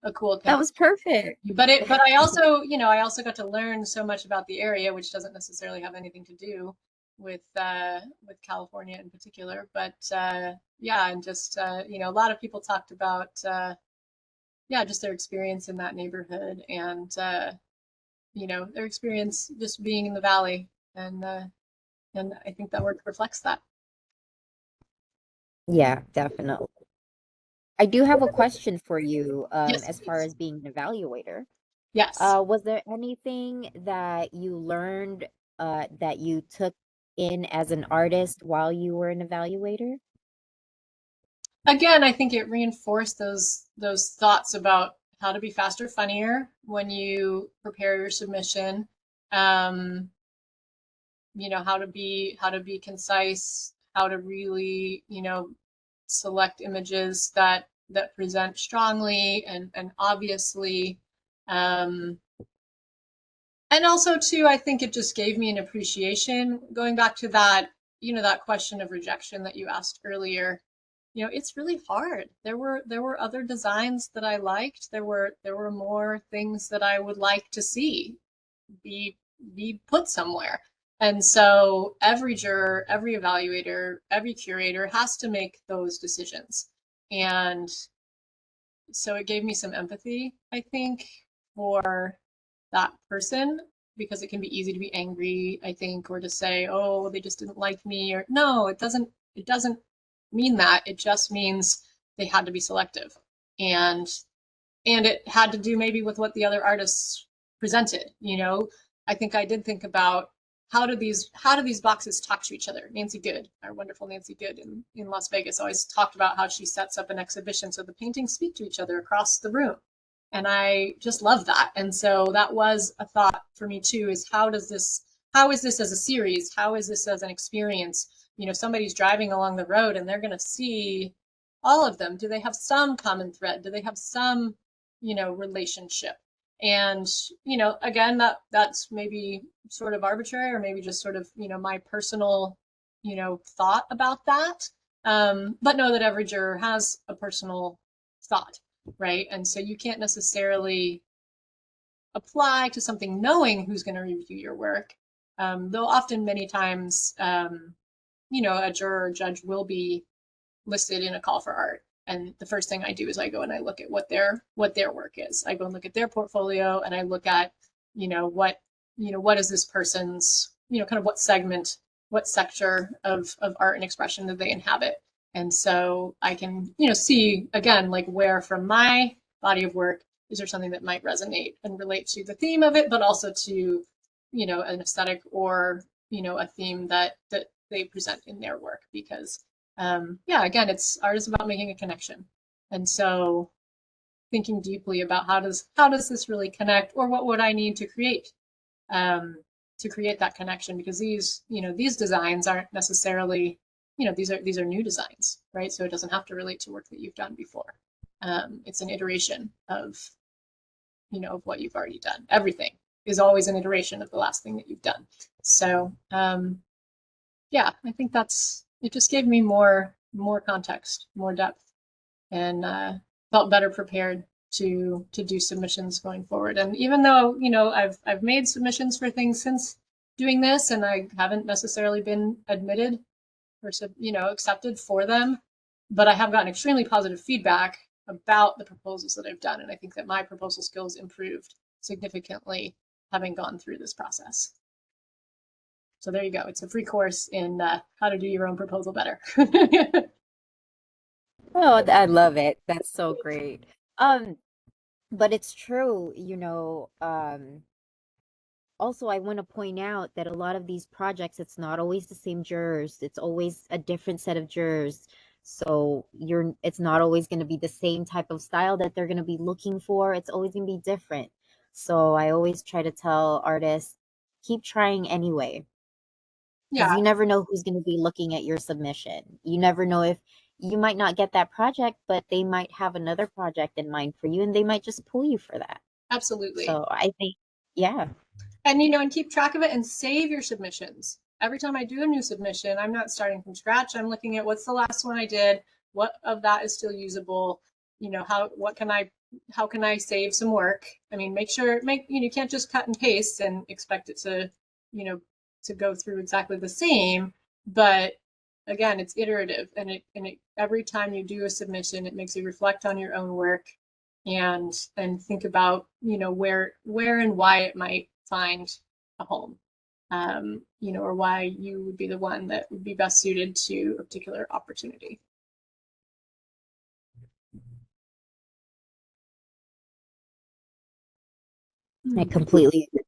a cool was connection. perfect. But I also, I also got to learn so much about the area, which doesn't necessarily have anything to do with California in particular. But yeah, and just a lot of people talked about yeah, just their experience in that neighborhood, and their experience just being in the valley, and I think that work reflects that. Yeah, definitely. I do have a question for you, Yes, as far please. as being an evaluator. Yes. Was there anything that you learned that you took in as an artist while you were an evaluator? Again, I think it reinforced those thoughts about how to be faster, funnier when you prepare your submission. Um, how to be concise, how to really, select images that present strongly and obviously. Um, and also too, I think it just gave me an appreciation, going back to that, that question of rejection that you asked earlier. It's really hard. There were other designs that I liked. There were more things that I would like to see be be put somewhere. And so every juror, every evaluator, every curator has to make those decisions. And so it gave me some empathy, I think, for that person, because it can be easy to be angry, I think, or to say, "Oh, they just didn't like me," or no, it doesn't mean that. It just means they had to be selective. And it had to do maybe with what the other artists presented. I think I did think about how do these boxes talk to each other. Nancy Good, our wonderful Nancy Good in Las Vegas, always talked about how she sets up an exhibition so the paintings speak to each other across the room. And I just love that. And so that was a thought for me too, is how is this as a series? How is this as an experience? Somebody's driving along the road and they're going to see all of them. Do they have some common thread? Do they have some relationship? And again, that's maybe sort of arbitrary, or maybe just sort of my personal thought about that. But know that every juror has a personal thought, right? And so you can't necessarily apply to something knowing who's going to review your work. Though often, many times, a juror or judge will be listed in a call for art. And the first thing I do is I go and I look at what their work is. I go and look at their portfolio, and I look at, what is this person's, kind of what segment, what sector of art and expression that they inhabit. And so I can, see again, like, where from my body of work is there something that might resonate and relate to the theme of it, but also to, an aesthetic, or, a theme that they present in their work. Because yeah, again, it's art is about making a connection. And so thinking deeply about how does this really connect, or what would I need um, to create that connection? Because these designs aren't necessarily, these are new designs, right? So it doesn't have to relate to work that you've done before. It's an iteration of what you've already done. Everything is always an iteration of the last thing that you've done. So yeah, I think it just gave me more context, more depth, and felt better prepared to do submissions going forward. And even though, I've made submissions for things since doing this, and I haven't necessarily been admitted or accepted for them, but I have gotten extremely positive feedback about the proposals that I've done, and I think that my proposal skills improved significantly having gone through this process. So there you go. It's a free course in how to do your own proposal better. Oh, I love it. That's so great. Um, but it's true, also, I want to point out that a lot of these projects, it's not always the same jurors. It's always a different set of jurors. So it's not always going to be the same type of style that they're going to be looking for. It's always going to be different. So I always try to tell artists, keep trying anyway, because Yeah, you never know who's going to be looking at your submission. You never know if you might not get that project, but they might have another project in mind for you and they might just pull you for that. absolutely. So I think, yeah. And and keep track of it and save your submissions. Every time I do a new submission, I'm not starting from scratch. I'm looking at what's the last one I did, what of that is still usable, how can I save some work? I mean, you can't just cut and paste and expect it to, you know, to go through exactly the same, but again, it's iterative, and every time you do a submission, it makes you reflect on your own work and think about where and why it might find a home, or why you would be the one that would be best suited to a particular opportunity. I completely agree.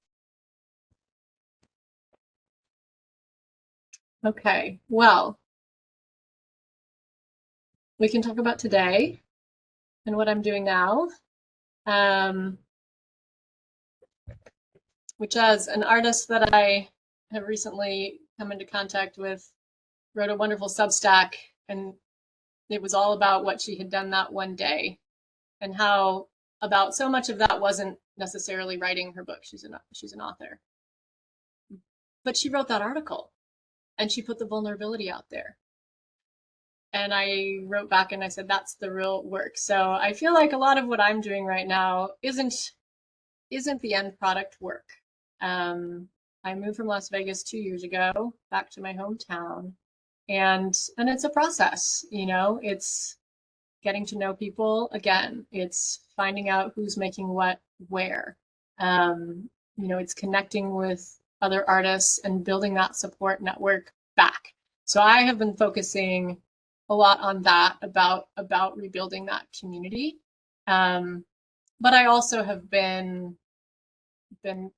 Okay, well, we can talk about today and what I'm doing now, um, which as an artist that I have recently come into contact with wrote a wonderful Substack, and it was all about what she had done that one day and how about so much of that wasn't necessarily writing her book. She's an author, but she wrote that article and she put the vulnerability out there. And I wrote back and I said, that's the real work. So I feel like a lot of what I'm doing right now isn't the end product work. Um, I moved from Las Vegas 2 years ago back to my hometown, and it's a process. It's getting to know people again. It's finding out who's making what where. It's connecting with other artists and building that support network back. So I have been focusing a lot on that, about rebuilding that community. Um, but I also have been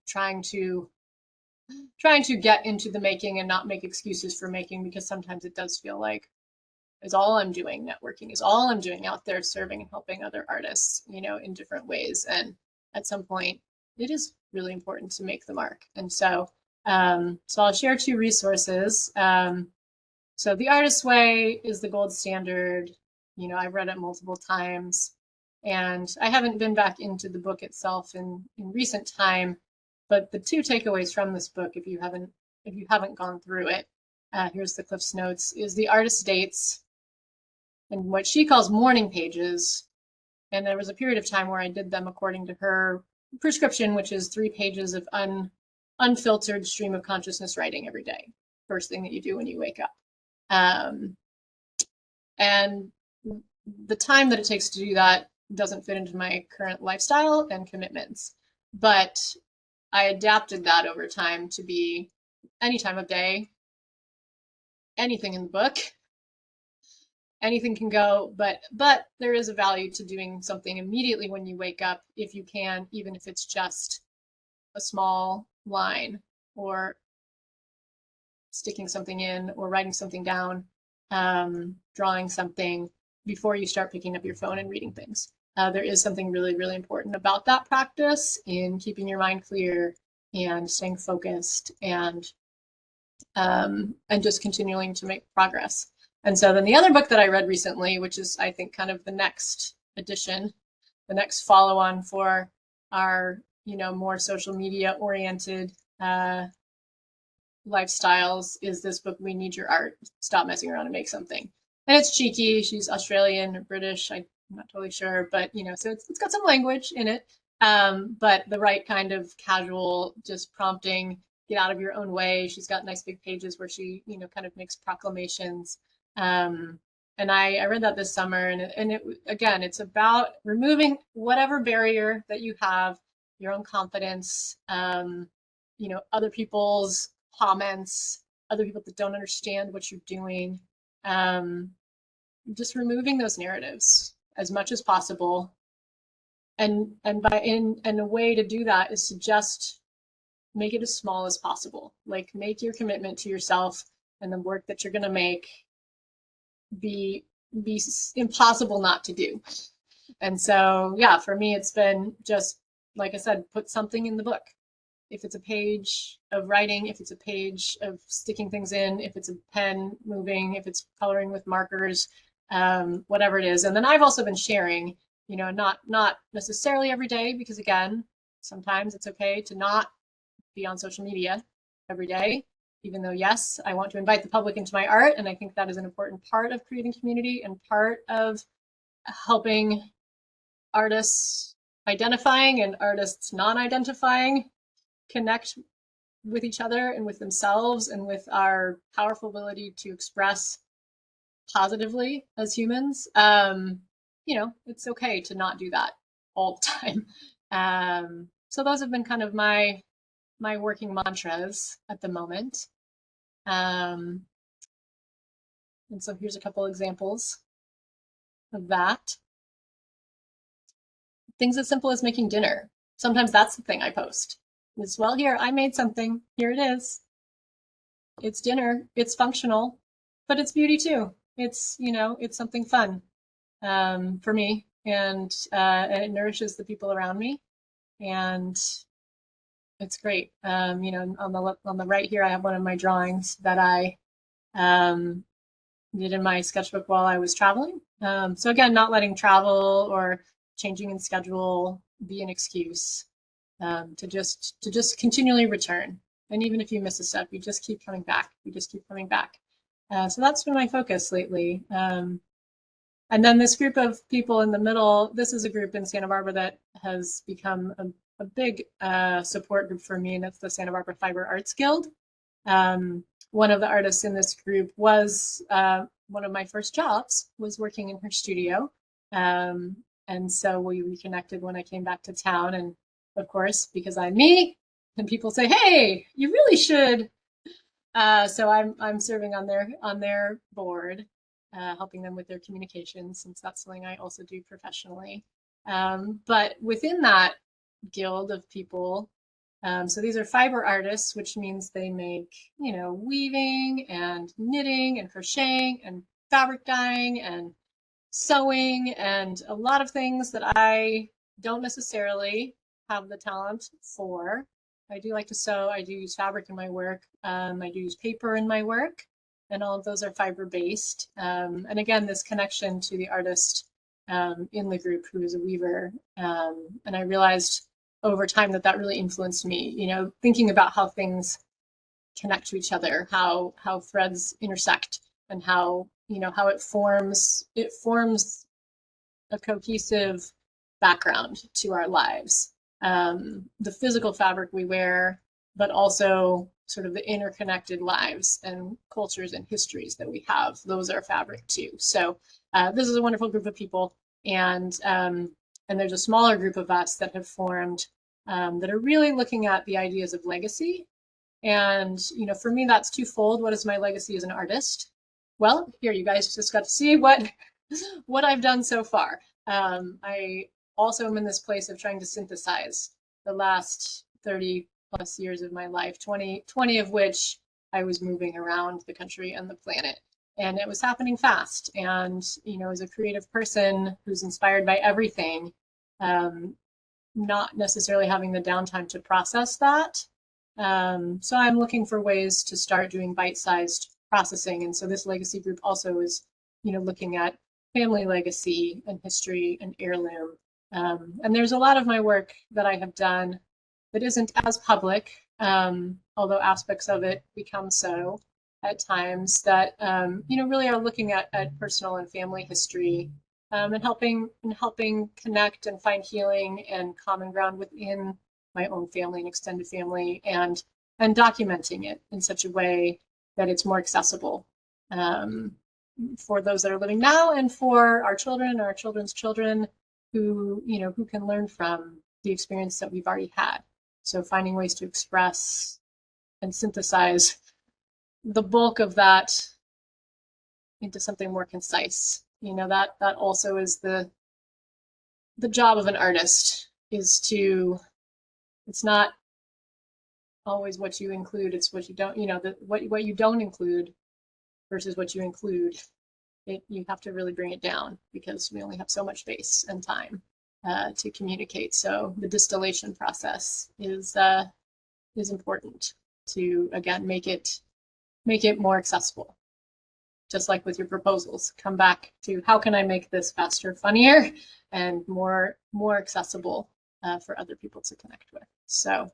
trying to get into the making and not make excuses for making, because sometimes it does feel like is all I'm doing networking, is all I'm doing out there serving and helping other artists, in different ways. And at some point, it is really important to make the mark. And so I'll share two resources. So The Artist's Way is the gold standard. I've read it multiple times, and I haven't been back into the book itself in recent time. But the two takeaways from this book, if you haven't gone through it, here's the Cliff's Notes: is the artist dates and what she calls morning pages. And there was a period of time where I did them according to her prescription, which is 3 pages of unfiltered stream of consciousness writing every day. First thing that you do when you wake up. Um, and the time that it takes to do that doesn't fit into my current lifestyle and commitments. But I adapted that over time to be any time of day, anything in the book, anything can go, but there is a value to doing something immediately when you wake up, if you can, even if it's just a small line, or sticking something in, or writing something down, drawing something before you start picking up your phone and reading things. There is something really, really important about that practice in keeping your mind clear and staying focused, and just continuing to make progress. And so then the other book that I read recently, which is, I think, kind of the next edition, the next follow on for our, more social media oriented lifestyles, is this book, We Need Your Art, Stop Messing Around and Make Something. And it's cheeky. She's Australian or British. I I'm not totally sure, but so it's got some language in it, but the right kind of casual, just prompting, get out of your own way. She's got nice big pages where she, kind of makes proclamations. Um, and I read that this summer, and it again, it's about removing whatever barrier that you have, your own confidence, other people's comments, other people that don't understand what you're doing. Um, just removing those narratives as much as possible, and by in a way to do that is to just make it as small as possible. Like, make your commitment to yourself and the work that you're going to make be be impossible not to do. And so, yeah, for me, it's been just, like I said, put something in the book. If it's a page of writing, if it's a page of sticking things in, if it's a pen moving, if it's coloring with markers, whatever it is. And then I've also been sharing, not necessarily every day, because again, sometimes it's okay to not be on social media every day, even though, yes, I want to invite the public into my art. And I think that is an important part of creating community and part of helping artists identifying and artists non-identifying connect with each other and with themselves and with our powerful ability to express positively as humans. It's okay to not do that all the time. So those have been kind of my working mantras at the moment. Um, and so here's a couple examples of that. Things as simple as making dinner. Sometimes that's the thing I post. Is, well, here, I made something. Here it is. It's dinner. It's functional, but it's beauty too. It's something fun, for me, and it nourishes the people around me, and it's great. On the right here, I have one of my drawings that I um, did in my sketchbook while I was traveling. So again, not letting travel or changing in schedule be an excuse, to just continually return. And even if you miss a step, you just keep coming back. You just keep coming back. So that's been my focus lately. And then this group of people in the middle, this is a group in Santa Barbara that has become a big support group for me, and that's the Santa Barbara Fiber Arts Guild. One of the artists in this group was one of my first jobs was working in her studio. And so we reconnected when I came back to town. And of course, because I'm me, and people say, "Hey, you really should." So I'm serving on their board, helping them with their communication, since that's something I also do professionally. But within that guild of people, so these are fiber artists, which means they make, weaving and knitting and crocheting and fabric dyeing and sewing and a lot of things that I don't necessarily have the talent for. I do like to sew. I do use fabric in my work. I do use paper in my work, and all of those are fiber based. And again, this connection to the artist in the group who is a weaver. And I realized over time that really influenced me. Thinking about how things connect to each other, how threads intersect, and how it forms a cohesive background to our lives. The physical fabric we wear, but also sort of the interconnected lives and cultures and histories that we have. Those are fabric too. So this is a wonderful group of people, and there's a smaller group of us that have formed, that are really looking at the ideas of legacy. And, for me, that's twofold. What is my legacy as an artist? Well, here, you guys just got to see what I've done so far. I also am in this place of trying to synthesize the last 30 plus years of my life, 20 of which I was moving around the country and the planet. And it was happening fast. And, as a creative person who's inspired by everything, um, not necessarily having the downtime to process that. So I'm looking for ways to start doing bite-sized processing. And so this legacy group also is, looking at family legacy and history and heirloom. And there's a lot of my work that I have done that isn't as public, although aspects of it become so at times, that, really are looking at personal and family history, and helping connect and find healing and common ground within my own family and extended family, and documenting it in such a way that it's more accessible um, for those that are living now and for our children, our children's children, who can learn from the experience that we've already had. So finding ways to express and synthesize the bulk of that into something more concise. That also is the job of an artist, is to, it's not always what you include, it's what you don't, what you don't include versus what you include. You have to really bring it down because we only have so much space and time to communicate. So the distillation process is important to, again, make it more accessible. Just like with your proposals, come back to how can I make this faster, funnier, and more accessible for other people to connect with. So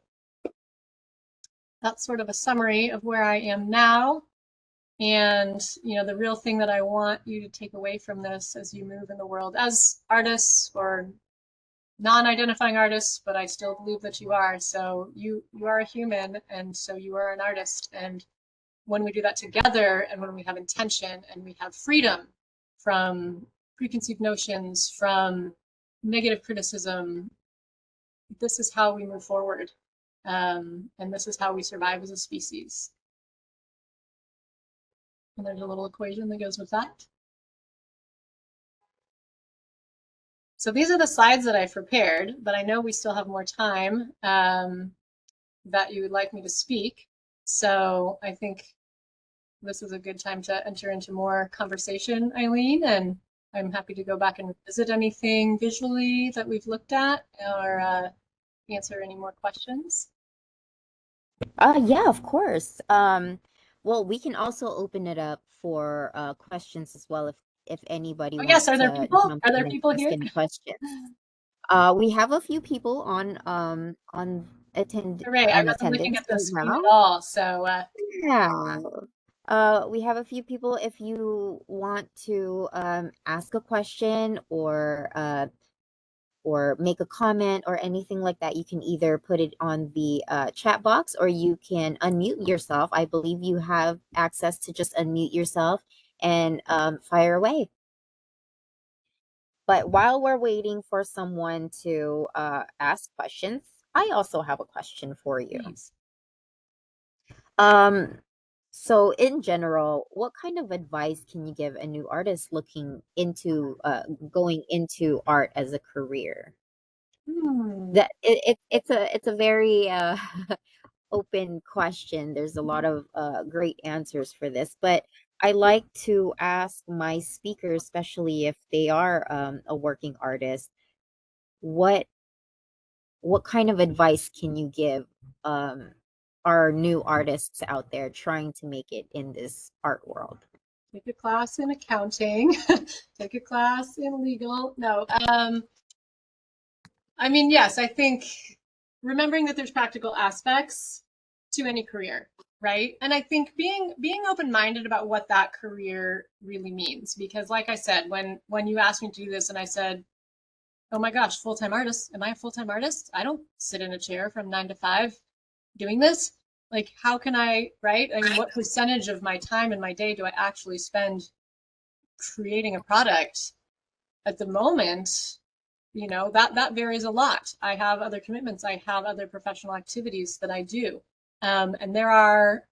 that's sort of a summary of where I am now. And the real thing that I want you to take away from this as you move in the world as artists or non-identifying artists, but I still believe that you are. So you are a human, and so you are an artist. And when we do that together, and when we have intention and we have freedom from preconceived notions, from negative criticism, this is how we move forward. And this is how we survive as a species. And there's a little equation that goes with that. So these are the slides that I've prepared, but I know we still have more time that you would like me to speak. So I think this is a good time to enter into more conversation, Eileen, and I'm happy to go back and visit anything visually that we've looked at, or answer any more questions. Yeah, of course. Well, we can also open it up for questions as well if anybody Oh yes, wants are there to people? jump Are there in and people ask here? any questions. We have a few people on Hooray, I on wasn't looking attendance at the right screen now. at all, so Yeah. We have a few people. If you want to ask a question or make a comment or anything like that, you can either put it on the chat box or you can unmute yourself. I believe you have access to just unmute yourself and fire away. But while we're waiting for someone to ask questions, I also have a question for you. please. Um, so in general, what kind of advice can you give a new artist looking into going into art as a career? Hmm. That it's a very open question. There's a lot of great answers for this, but I like to ask my speakers, especially if they are a working artist, what what kind of advice can you give um, our new artists out there trying to make it in this art world? Take a class in accounting, take a class in legal. No, I mean, yes, I think remembering that there's practical aspects to any career, right? And I think being open-minded about what that career really means, because like I said, when you asked me to do this and I said, "Oh my gosh, full-time artist. Am I a full-time artist? I don't sit in a chair from 9 to 5 doing this. Like, how can I, right? I mean, what percentage of my time and my day do I actually spend creating a product?" At the moment, that varies a lot. I have other commitments. I have other professional activities that I do. And there are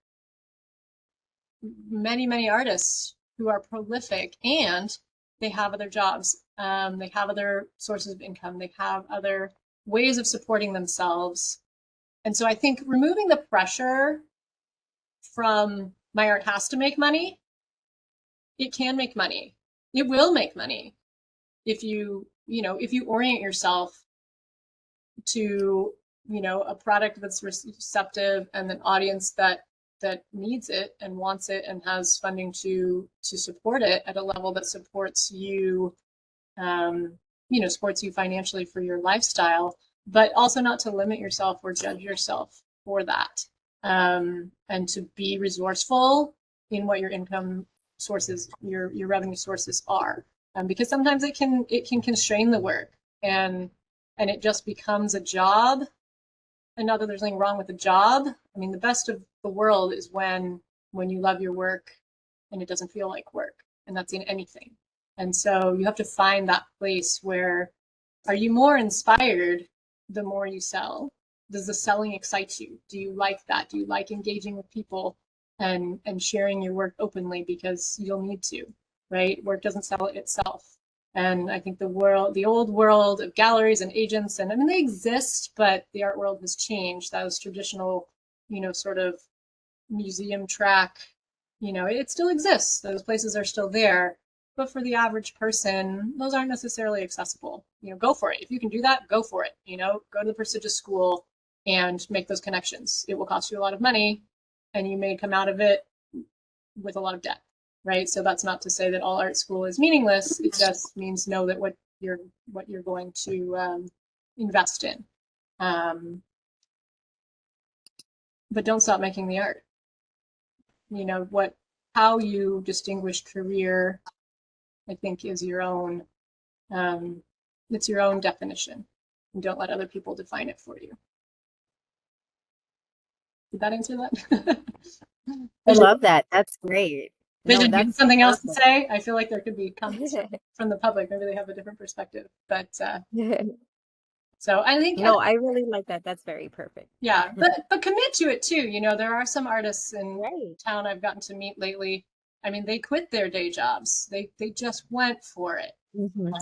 many, many artists who are prolific and they have other jobs. They have other sources of income. They have other ways of supporting themselves. And so I think removing the pressure from my art has to make money, it can make money. It will make money if you orient yourself to a product that's receptive and an audience that needs it and wants it and has funding to support it at a level that supports you, supports you financially for your lifestyle, but also not to limit yourself or judge yourself for that, and to be resourceful in what your income sources, your revenue sources are. because sometimes it can constrain the work, and it just becomes a job. And not that there's anything wrong with the job. I mean, the best of the world is when you love your work and it doesn't feel like work, and that's in anything. And so you have to find that place where, are you more inspired the more you sell? Does the selling excite you? Do you like that? Do you like engaging with people and sharing your work openly because you'll need to, right? Work doesn't sell itself. And I think the old world of galleries and agents, and I mean, they exist, but the art world has changed. Those traditional, sort of museum track, it still exists. Those places are still there. But for the average person, those aren't necessarily accessible. Go for it. If you can do that, go for it. Go to the prestigious school and make those connections. It will cost you a lot of money, and you may come out of it with a lot of debt, right? So that's not to say that all art school is meaningless. It just means know that what you're going to invest in. But don't stop making the art. How you distinguish career, I think, is your own. It's your own definition, and don't let other people define it for you. Did that answer that? I love that. That's great. No, Vision, do you have that's something else to perfect. say? I feel like there could be comments from the public. Maybe they have a different perspective. But so I think, No, I really like that. That's very perfect. yeah, but commit to it too. There are some artists in Right. town I've gotten to meet lately. I mean, they quit their day jobs. They just went for it, Hmm.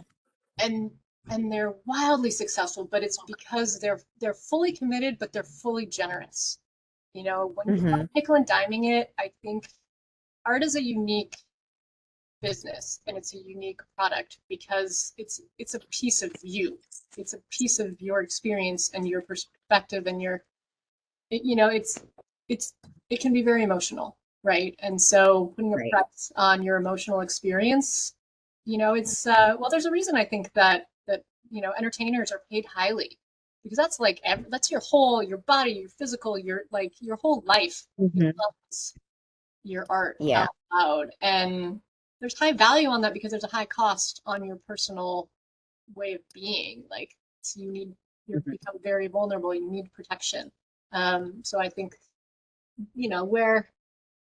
and they're wildly successful. But it's because they're fully committed, but they're fully generous. When you're Hmm. not nickel and diming it, I think art is a unique business, and it's a unique product because it's a piece of you. It's a piece of your experience and your perspective and it's it can be very emotional, right? And so putting a Right. price on your emotional experience, it's well, there's a reason I think that entertainers are paid highly, because that's like that's your body, your physical, your whole life Hmm. becomes your art Yeah. out loud. And there's high value on that because there's a high cost on your personal way of being. Like, so you Hmm. become very vulnerable. You need protection. So I think, where,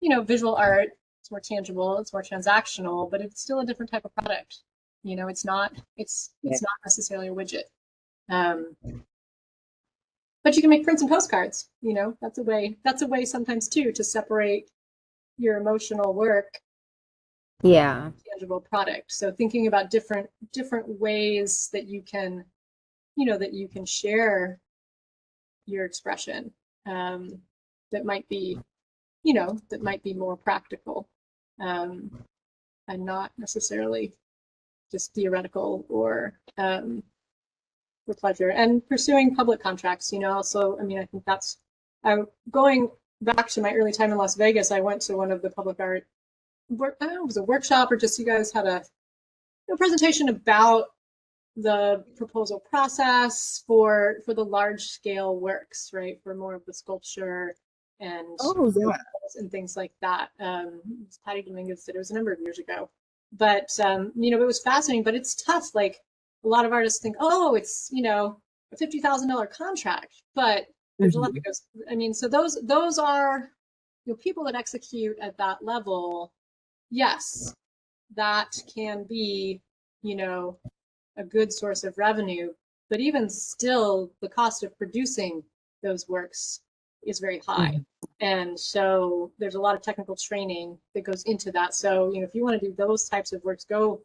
visual art, it's more tangible, it's more transactional, but it's still a different type of product. Yeah. It's not necessarily a widget. Um, but you can make prints and postcards. That's a way sometimes too to separate your emotional work, Yeah. tangible product. So thinking about different ways that you can share your expression, um, that might be more practical, um, and not necessarily just theoretical or for pleasure. And pursuing public contracts, also, I mean, I think that's, going back to my early time in Las Vegas. I went to one of the public art I don't know, it was a workshop, or just you guys had a presentation about the proposal process for the large scale works, right? For more of the sculpture and Oh, yeah. things like that. Patty Dominguez did it. It was a number of years ago, but it was fascinating. But it's tough. Like, a lot of artists think, oh, it's a $50,000 contract, but there's a lot that Hmm. goes. I mean, so those are people that execute at that level. Yes, that can be you know a good source of revenue. But even still, the cost of producing those works is very high. Hmm. And so there's a lot of technical training that goes into that. So, if you want to do those types of works, go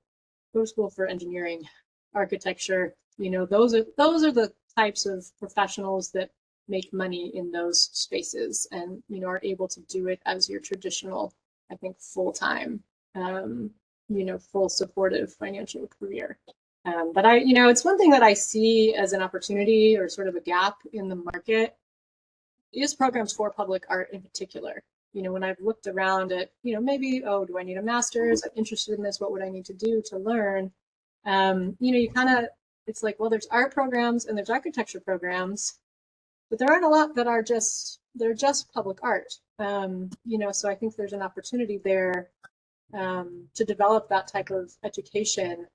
to school for engineering, architecture. Those are the types of professionals that make money in those spaces, and are able to do it as your traditional, I think, full-time, um, full supportive financial career. But it's one thing that I see as an opportunity, or sort of a gap in the market, is programs for public art in particular. When I've looked around at, maybe, oh, do I need a master's? I'm interested in this. What would I need to do to learn? You kind of, it's like, well, there's art programs and there's architecture programs, but there aren't a lot that they're just public art. So I think there's an opportunity there to develop that type of education,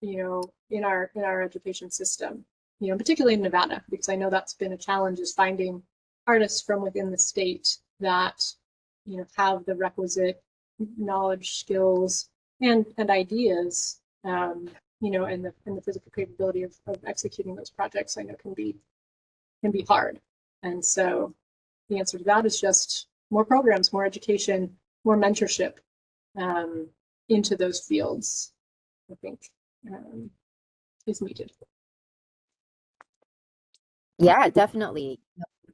in our education system, particularly in Nevada, because I know that's been a challenge, is finding artists from within the state that, have the requisite knowledge, skills, and ideas, and the physical capability of executing those projects. I know can be hard, and so the answer to that is just more programs, more education, more mentorship, um, into those fields, I think, um, is needed. Yeah, definitely.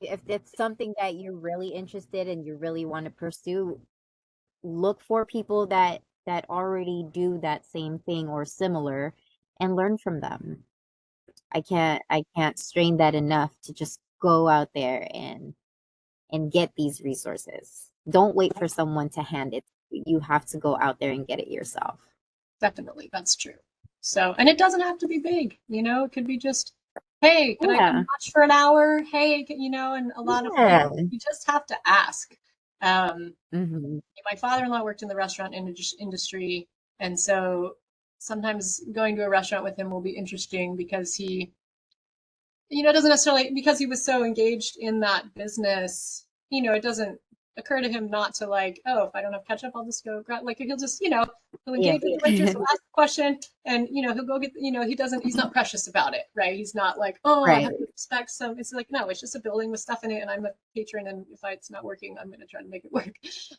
If it's something that you're really interested in, you really want to pursue, look for people that already do that same thing or similar and learn from them. I can't strain that enough to just go out there and get these resources. Don't wait for someone to hand it. You have to go out there and get it yourself. Definitely, that's true. So, and it doesn't have to be big, it could be just, hey, can I come Yeah. watch for an hour? Hey, and a lot of, Yeah. you just have to ask. Um, Hmm. my father-in-law worked in the restaurant industry, and so sometimes going to a restaurant with him will be interesting because he, it doesn't necessarily, because he was so engaged in that business, it doesn't occur to him not to, like, oh, if I don't have ketchup, I'll just go grab, like, he'll just, he'll Yeah. engage with the waitress, he'll ask the question, and, he'll go get, he's not precious about it, right? He's not like, oh, I Right. have to expect some, it's like, no, it's just a building with stuff in it, and I'm a patron, and if it's not working, I'm going to try to make it work.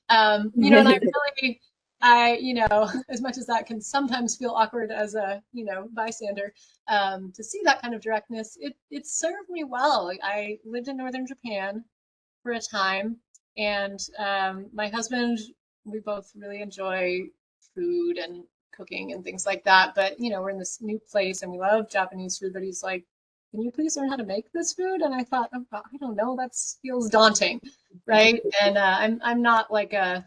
And I really, as much as that can sometimes feel awkward as a, bystander, to see that kind of directness, it served me well. I lived in northern Japan for a time, and my husband, we both really enjoy food and cooking and things like that. But we're in this new place and we love Japanese food. But he's like, "Can you please learn how to make this food?" And I thought, oh, I don't know, that feels daunting, right? And I'm not like I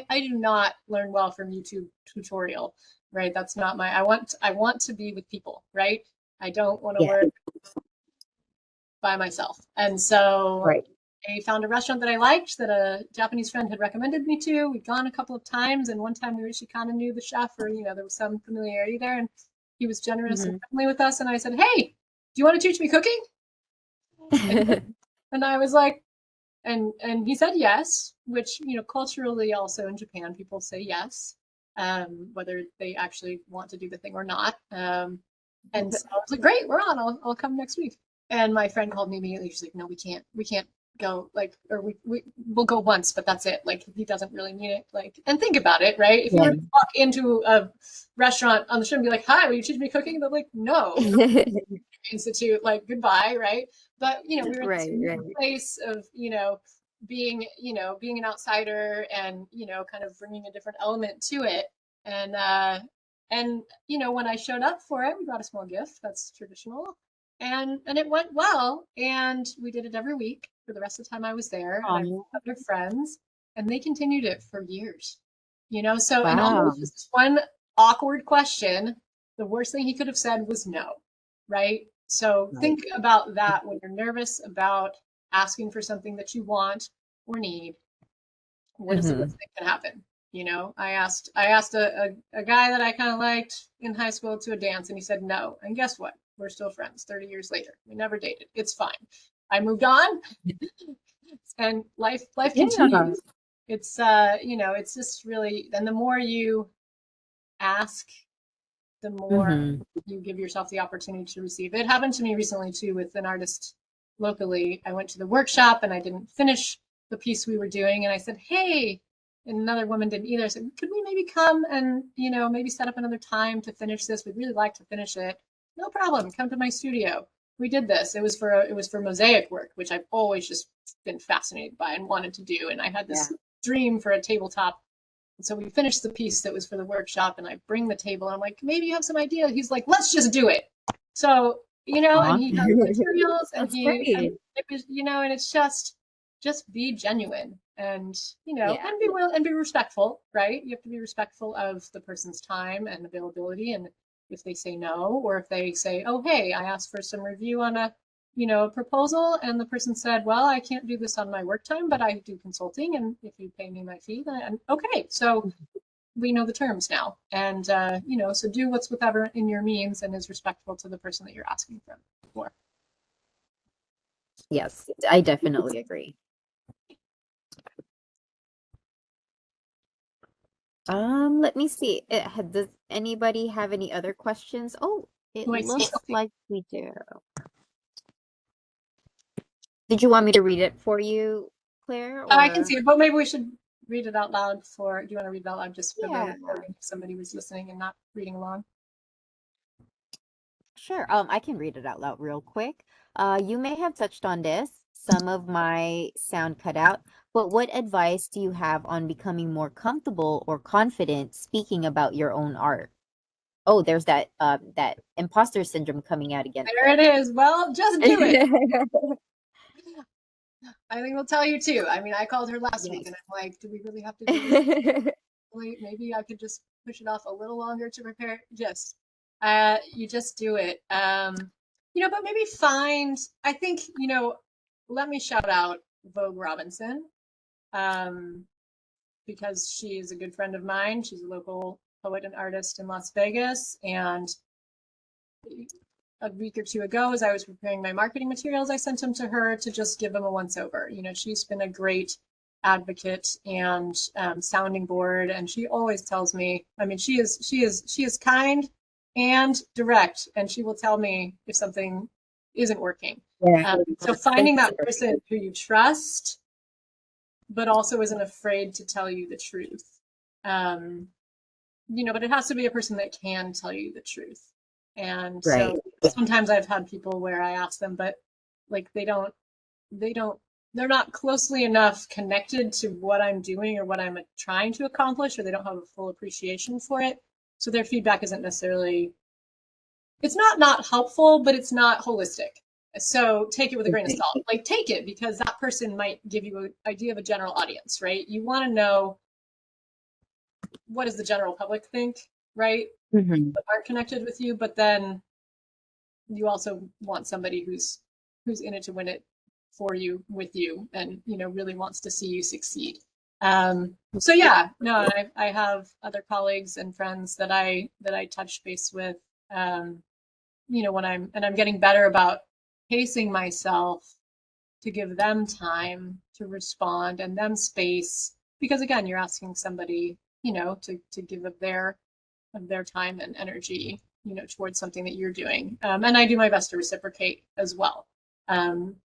do not learn well from YouTube tutorial, right? That's not my. I want to be with people, right? I don't want to Yeah. work by myself. And so Right. I found a restaurant that I liked that a Japanese friend had recommended me to. We'd gone a couple of times, and one time she kind of knew the chef, or there was some familiarity there, and he was generous and Hmm. friendly with us. And I said, "Hey, do you want to teach me cooking?" And I was like, and he said yes, which culturally also in Japan people say yes, whether they actually want to do the thing or not. And so I was like, great, we're on. I'll come next week. And my friend called me immediately. She's like, no, we can't go, like, or we'll go once, but that's it. Like, he doesn't really mean it. Like, and think about it, right? If you were Yeah. to walk into a restaurant on the street and be like, hi, will you teach me cooking? They're like, no, institute, like, goodbye, right? But we were in this Right, new right. place of being an outsider, and kind of bringing a different element to it. And when I showed up for it, we brought a small gift. That's traditional, and it went well. And we did it every week for the rest of the time I was there. And I Um, have other friends, and they continued it for years. So in wow. almost just one awkward question, the worst thing he could have said was no, right? So Right. think about that when you're nervous about asking for something that you want or need. What is the Hmm. worst that can happen? I asked a guy that I kind of liked in high school to a dance, and he said no. And guess what? We're still friends 30 years later. We never dated. It's fine. I moved on, and life Yeah. continues. It's just really, and the more you ask, the more Hmm. you give yourself the opportunity to receive. It happened to me recently too with an artist locally. I went to the workshop and I didn't finish the piece we were doing, and I said, "Hey," and another woman didn't either. I said, "Could we maybe come and maybe set up another time to finish this? We'd really like to finish it." No problem. Come to my studio. We did this. It was for mosaic work, which I've always just been fascinated by and wanted to do. And I had Yeah. this dream for a tabletop, and so we finished the piece that was for the workshop, and I bring the table, and I'm like, maybe you have some idea. He's like, let's just do it. So, and Aw. he has the materials, and That's great. it was, and it's just be genuine, and, Yeah. and be will and be respectful, right? You have to be respectful of the person's time and availability. And if they say no, or if they say, oh, hey, I asked for some review on a a proposal, and the person said, well, I can't do this on my work time, but I do consulting, and if you pay me my fee, then okay. So we know the terms now, and so do what's whatever in your means and is respectful to the person that you're asking for. Yes, I definitely agree. Let me see. Does anybody have any other questions? Oh, it Oh, I see. looks like we do. Did you want me to read it for you, Claire, I can or? see it, but maybe we should read it out loud for. Do you want to read it out loud just for the Yeah, recording if somebody was listening and not reading along? sure. I can read it out loud real quick. You may have touched on this. Some of my sound cut out, but what advice do you have on becoming more comfortable or confident speaking about your own art? Oh, there's that imposter syndrome coming out again, There it Claire. is. Well, just do it. Eileen will tell you too. I mean, I called her last week and Yes. I'm like, do we really have to do this? Maybe I could just push it off a little longer to prepare. Just, you just do it. But maybe find, I think, let me shout out Vogue Robinson, um, because she is a good friend of mine. She's a local poet and artist in Las Vegas. And a week or two ago, as I was preparing my marketing materials, I sent them to her to just give them a once over. She's been a great advocate and sounding board, and she always tells me. I mean, she is kind and direct, and she will tell me if something isn't working. Yeah. So finding that person who you trust, but also isn't afraid to tell you the truth. Um, but it has to be a person that can tell you the truth. And Right. so sometimes I've had people where I ask them, but like they don't, they're not closely enough connected to what I'm doing or what I'm trying to accomplish, or they don't have a full appreciation for it. So their feedback isn't necessarily, it's not helpful, but it's not holistic. So take it with a grain of Right. salt. Like take it because that person might give you an idea of a general audience, right? You want to know what does the general public think, right? Mhm. That aren't connected with you, but then you also want somebody who's in it to win it for you, with you, and really wants to see you succeed. So yeah, no, I have other colleagues and friends that I touch base with, when I'm getting better about pacing myself to give them time to respond and them space, because again, you're asking somebody, to give of their time and energy, towards something that you're doing. And I do my best to reciprocate as well. Um,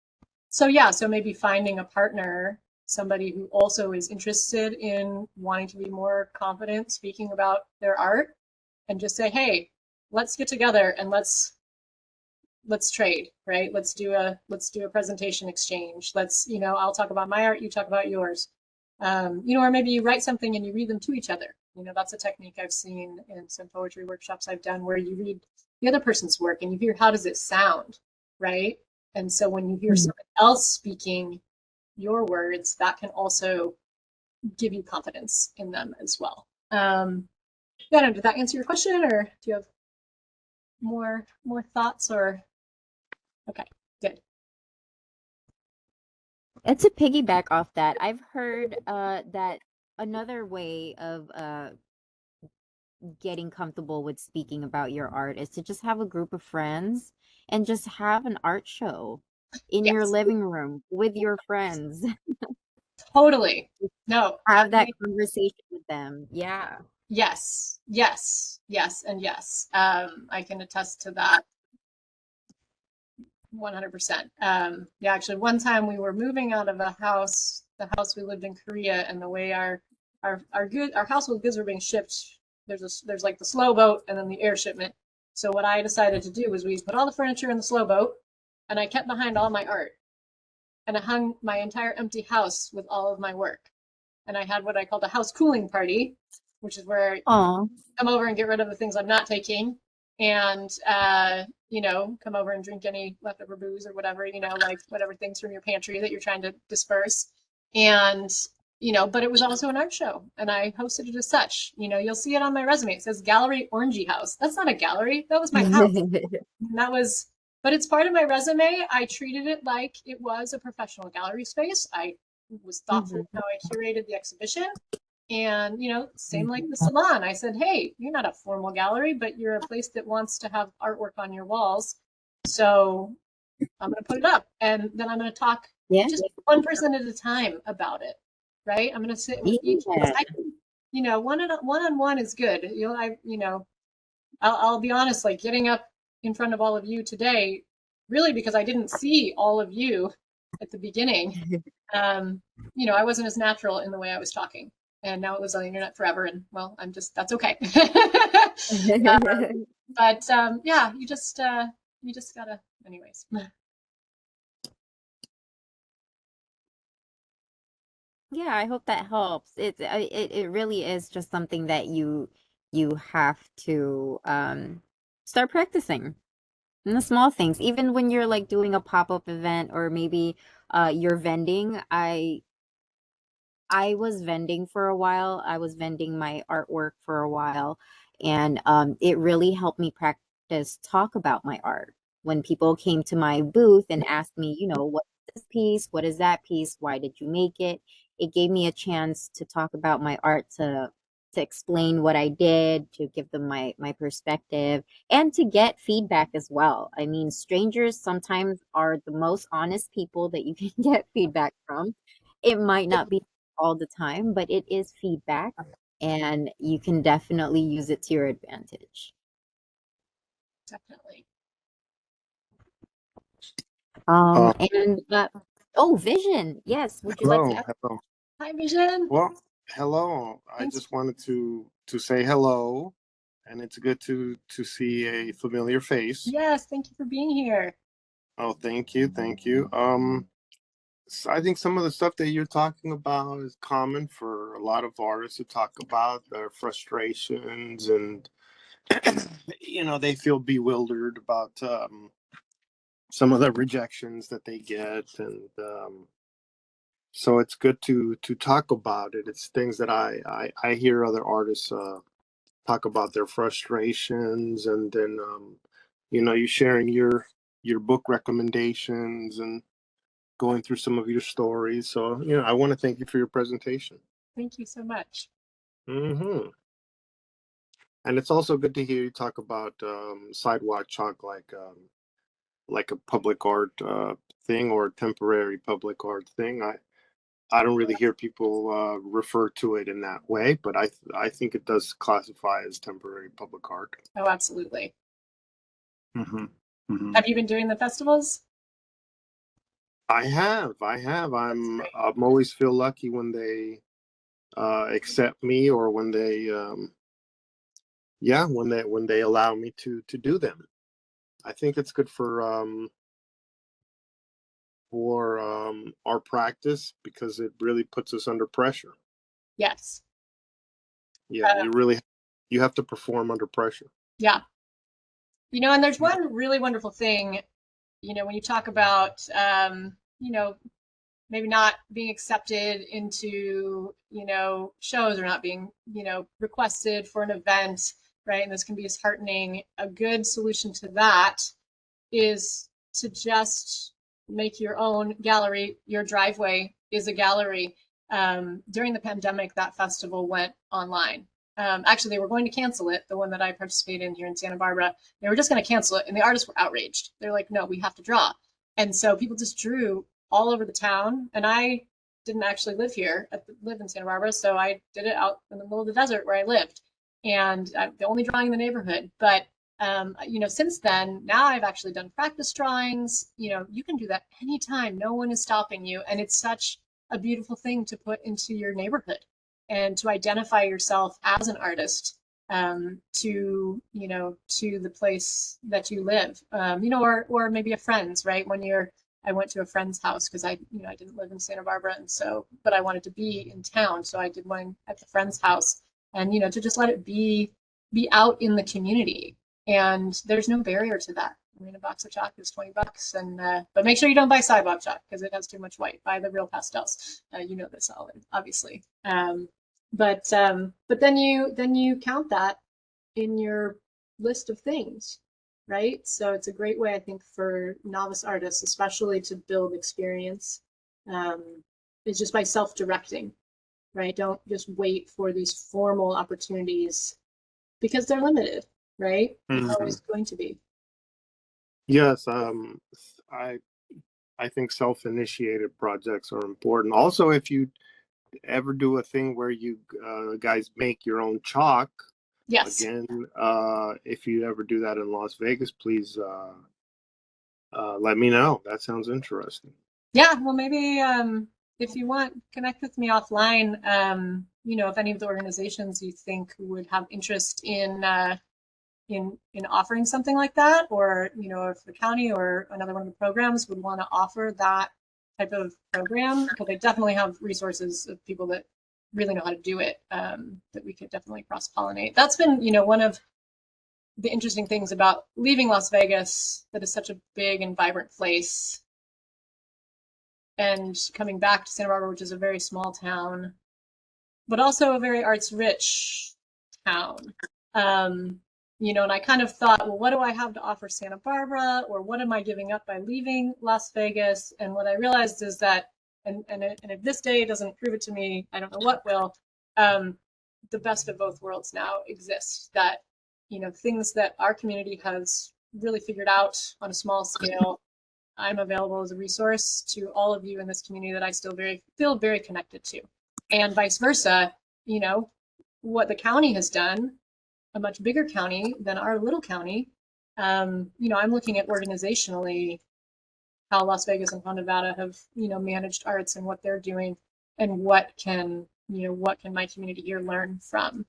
so yeah, so maybe finding a partner, somebody who also is interested in wanting to be more confident speaking about their art, and just say, hey, let's get together and let's trade, right? Let's do a presentation exchange. I'll talk about my art, you talk about yours. Or maybe you write something and you read them to each other. That's a technique I've seen in some poetry workshops I've done, where you read the other person's work and you hear, how does it sound, right? And so when you hear Mhm. someone else speaking your words, that can also give you confidence in them as well. Yeah, did that answer your question, or do you have more thoughts? Or okay, good. And to piggyback off that, I've heard that another way of getting comfortable with speaking about your art is to just have a group of friends and just have an art show in your Yes, living room with your friends. totally. No, Have that conversation with them. Yeah. yes, yes, yes, and yes. I can attest to that 100%. Yeah, actually, one time we were moving out of the house we lived in Korea, and the way our household goods were being shipped, there's like the slow boat and then the air shipment. So what I decided to do was we put all the furniture in the slow boat, and I kept behind all my art, and I hung my entire empty house with all of my work. And I had what I called a house cooling party, which is where Oh. come over and get rid of the things I'm not taking, and come over and drink any leftover booze or whatever, like whatever things from your pantry that you're trying to disperse. And but it was also an art show, and I hosted it as such. You'll see it on my resume. It says Gallery Orangey House. That's not a gallery. That was my house. And but it's part of my resume. I treated it like it was a professional gallery space. I was thoughtful in Mhm. how I curated the exhibition. And, same like the Mhm. salon. I said, hey, you're not a formal gallery, but you're a place that wants to have artwork on your walls. So I'm going to put it up. And then I'm going to talk Yeah. just one person at a time about it. Right. I'm going to sit with each, Yeah. one on one is good. I'll be honest, like getting up in front of all of you today, really because I didn't see all of you at the beginning. Um, I wasn't as natural in the way I was talking. And now it was on the internet forever. And well, that's okay. But yeah, you just gotta, anyways. Yeah, I hope that helps. It really is just something that you have to start practicing in the small things. Even when you're like doing a pop-up event or maybe you're vending. I was vending for a while. I was vending my artwork for a while, and it really helped me practice talk about my art. When people came to my booth and asked me, what is this piece? What is that piece? Why did you make it? It gave me a chance to talk about my art, to explain what I did, to give them my perspective, and to get feedback as well. I mean, strangers sometimes are the most honest people that you can get feedback from. It might not be all the time, but it is feedback and you can definitely use it to your advantage. Definitely. Uh, And oh, vision. Yes. Would you like to hello, ask? hello. Hi, Vision. Well, hello. I Thanks. just wanted to say hello, and it's good to see a familiar face. Yes, thank you for being here. Oh, thank you, thank you. I think some of the stuff that you're talking about is common for a lot of artists to talk about their frustrations, and they feel bewildered about some of the rejections that they get, and so it's good to talk about it. It's things that I hear other artists talk about their frustrations, and then you sharing your book recommendations and going through some of your stories. So I want to thank you for your presentation. Thank you so much. Hmm. And it's also good to hear you talk about sidewalk chalk, like a public art thing or a temporary public art thing. I don't really hear people refer to it in that way, but I think it does classify as temporary public art. Oh, absolutely. Hmm. Hmm. Have you been doing the festivals? I have. That's great. I'm always feel lucky when they accept me, or when they yeah, when they allow me to do them. I think it's good for our practice because it really puts us under pressure. Yes. Yeah, Uh, you have to perform under pressure. yeah. And there's one really wonderful thing, when you talk about, maybe not being accepted into, shows or not being, requested for an event, right? And this can be disheartening. A good solution to that is to just make your own gallery. Your driveway is a gallery. During the pandemic, that festival went online. Actually, they were going to cancel it, the one that I participated in here in Santa Barbara. They were just going to cancel it, and the artists were outraged. They're like, no, we have to draw. And so people just drew all over the town. And I didn't actually live in Santa Barbara, so I did it out in the middle of the desert where I lived. And I'm the only drawing in the neighborhood. But since then, now I've actually done practice drawings. You can do that anytime. No one is stopping you. And it's such a beautiful thing to put into your neighborhood and to identify yourself as an artist, to the place that you live, or maybe a friend's, right? I went to a friend's house because I didn't live in Santa Barbara. And so, but I wanted to be in town. So I did one at the friend's house, and, to just let it be out in the community. And there's no barrier to that. I mean, a box of chalk is $20, and but make sure you don't buy sidewalk chalk because it has too much white. Buy the real pastels. You know this, obviously. But then you count that in your list of things. right? So it's a great way, I think, for novice artists, especially to build experience, um, is just by self-directing, right? Don't just wait for these formal opportunities because they're limited, right? They're Mhm. always going to be. Yes, I I think self-initiated projects are important. Also, if you ever do a thing where you guys make your own chalk, Yes. again, if you ever do that in Las Vegas, please let me know. That sounds interesting. Yeah, well, maybe if you want, connect with me offline. If any of the organizations you think would have interest in offering something like that, or if the county or another one of the programs would want to offer that type of program, because they definitely have resources of people that really know how to do it, that we could definitely cross pollinate. That's been, one of the interesting things about leaving Las Vegas, that is such a big and vibrant place, and coming back to Santa Barbara, which is a very small town, but also a very arts rich town. And I kind of thought, well, what do I have to offer Santa Barbara, or what am I giving up by leaving Las Vegas? And what I realized is that, and if this day doesn't prove it to me, I don't know what will. Um, the best of both worlds now exists. That things that our community has really figured out on a small scale, I'm available as a resource to all of you in this community that I still feel very connected to. And vice versa, you know, what the county has done, a much bigger county than our little county. I'm looking at organizationally how Las Vegas and Ponte Nevada have, managed arts and what they're doing, and what can my community here learn from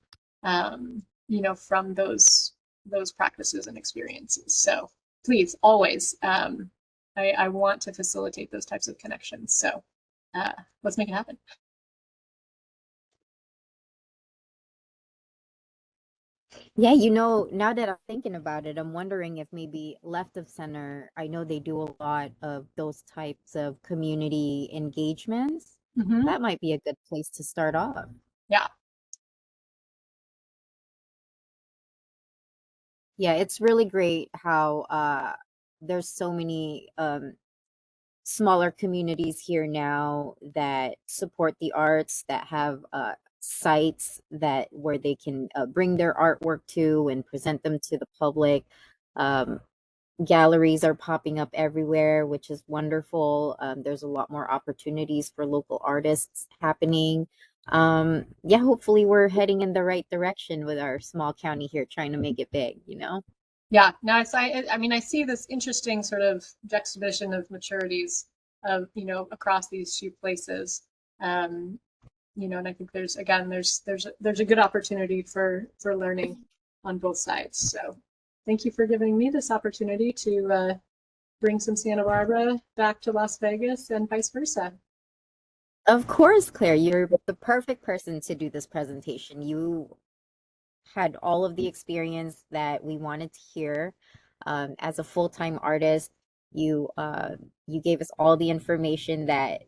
those practices and experiences. So please, always, I want to facilitate those types of connections. So let's make it happen. Yeah, now that I'm thinking about it, I'm wondering if maybe left of center, I know they do a lot of those types of community engagements. Mm-hmm. That might be a good place to start off. Yeah. Yeah, it's really great how there's so many smaller communities here now that support the arts, that have sites that where they can bring their artwork to and present them to the public. Um, Galleries are popping up everywhere, which is wonderful. There's a lot more opportunities for local artists happening. Yeah, hopefully we're heading in the right direction with our small county here, trying to make it big. Yeah, no, I see this interesting sort of juxtaposition of maturities of, across these two places. Um, and I think there's a good opportunity for learning on both sides. So thank you for giving me this opportunity to bring some Santa Barbara back to Las Vegas and vice versa. Of course, Claire, you're the perfect person to do this presentation. You had all of the experience that we wanted to hear. As a full-time artist, you gave us all the information that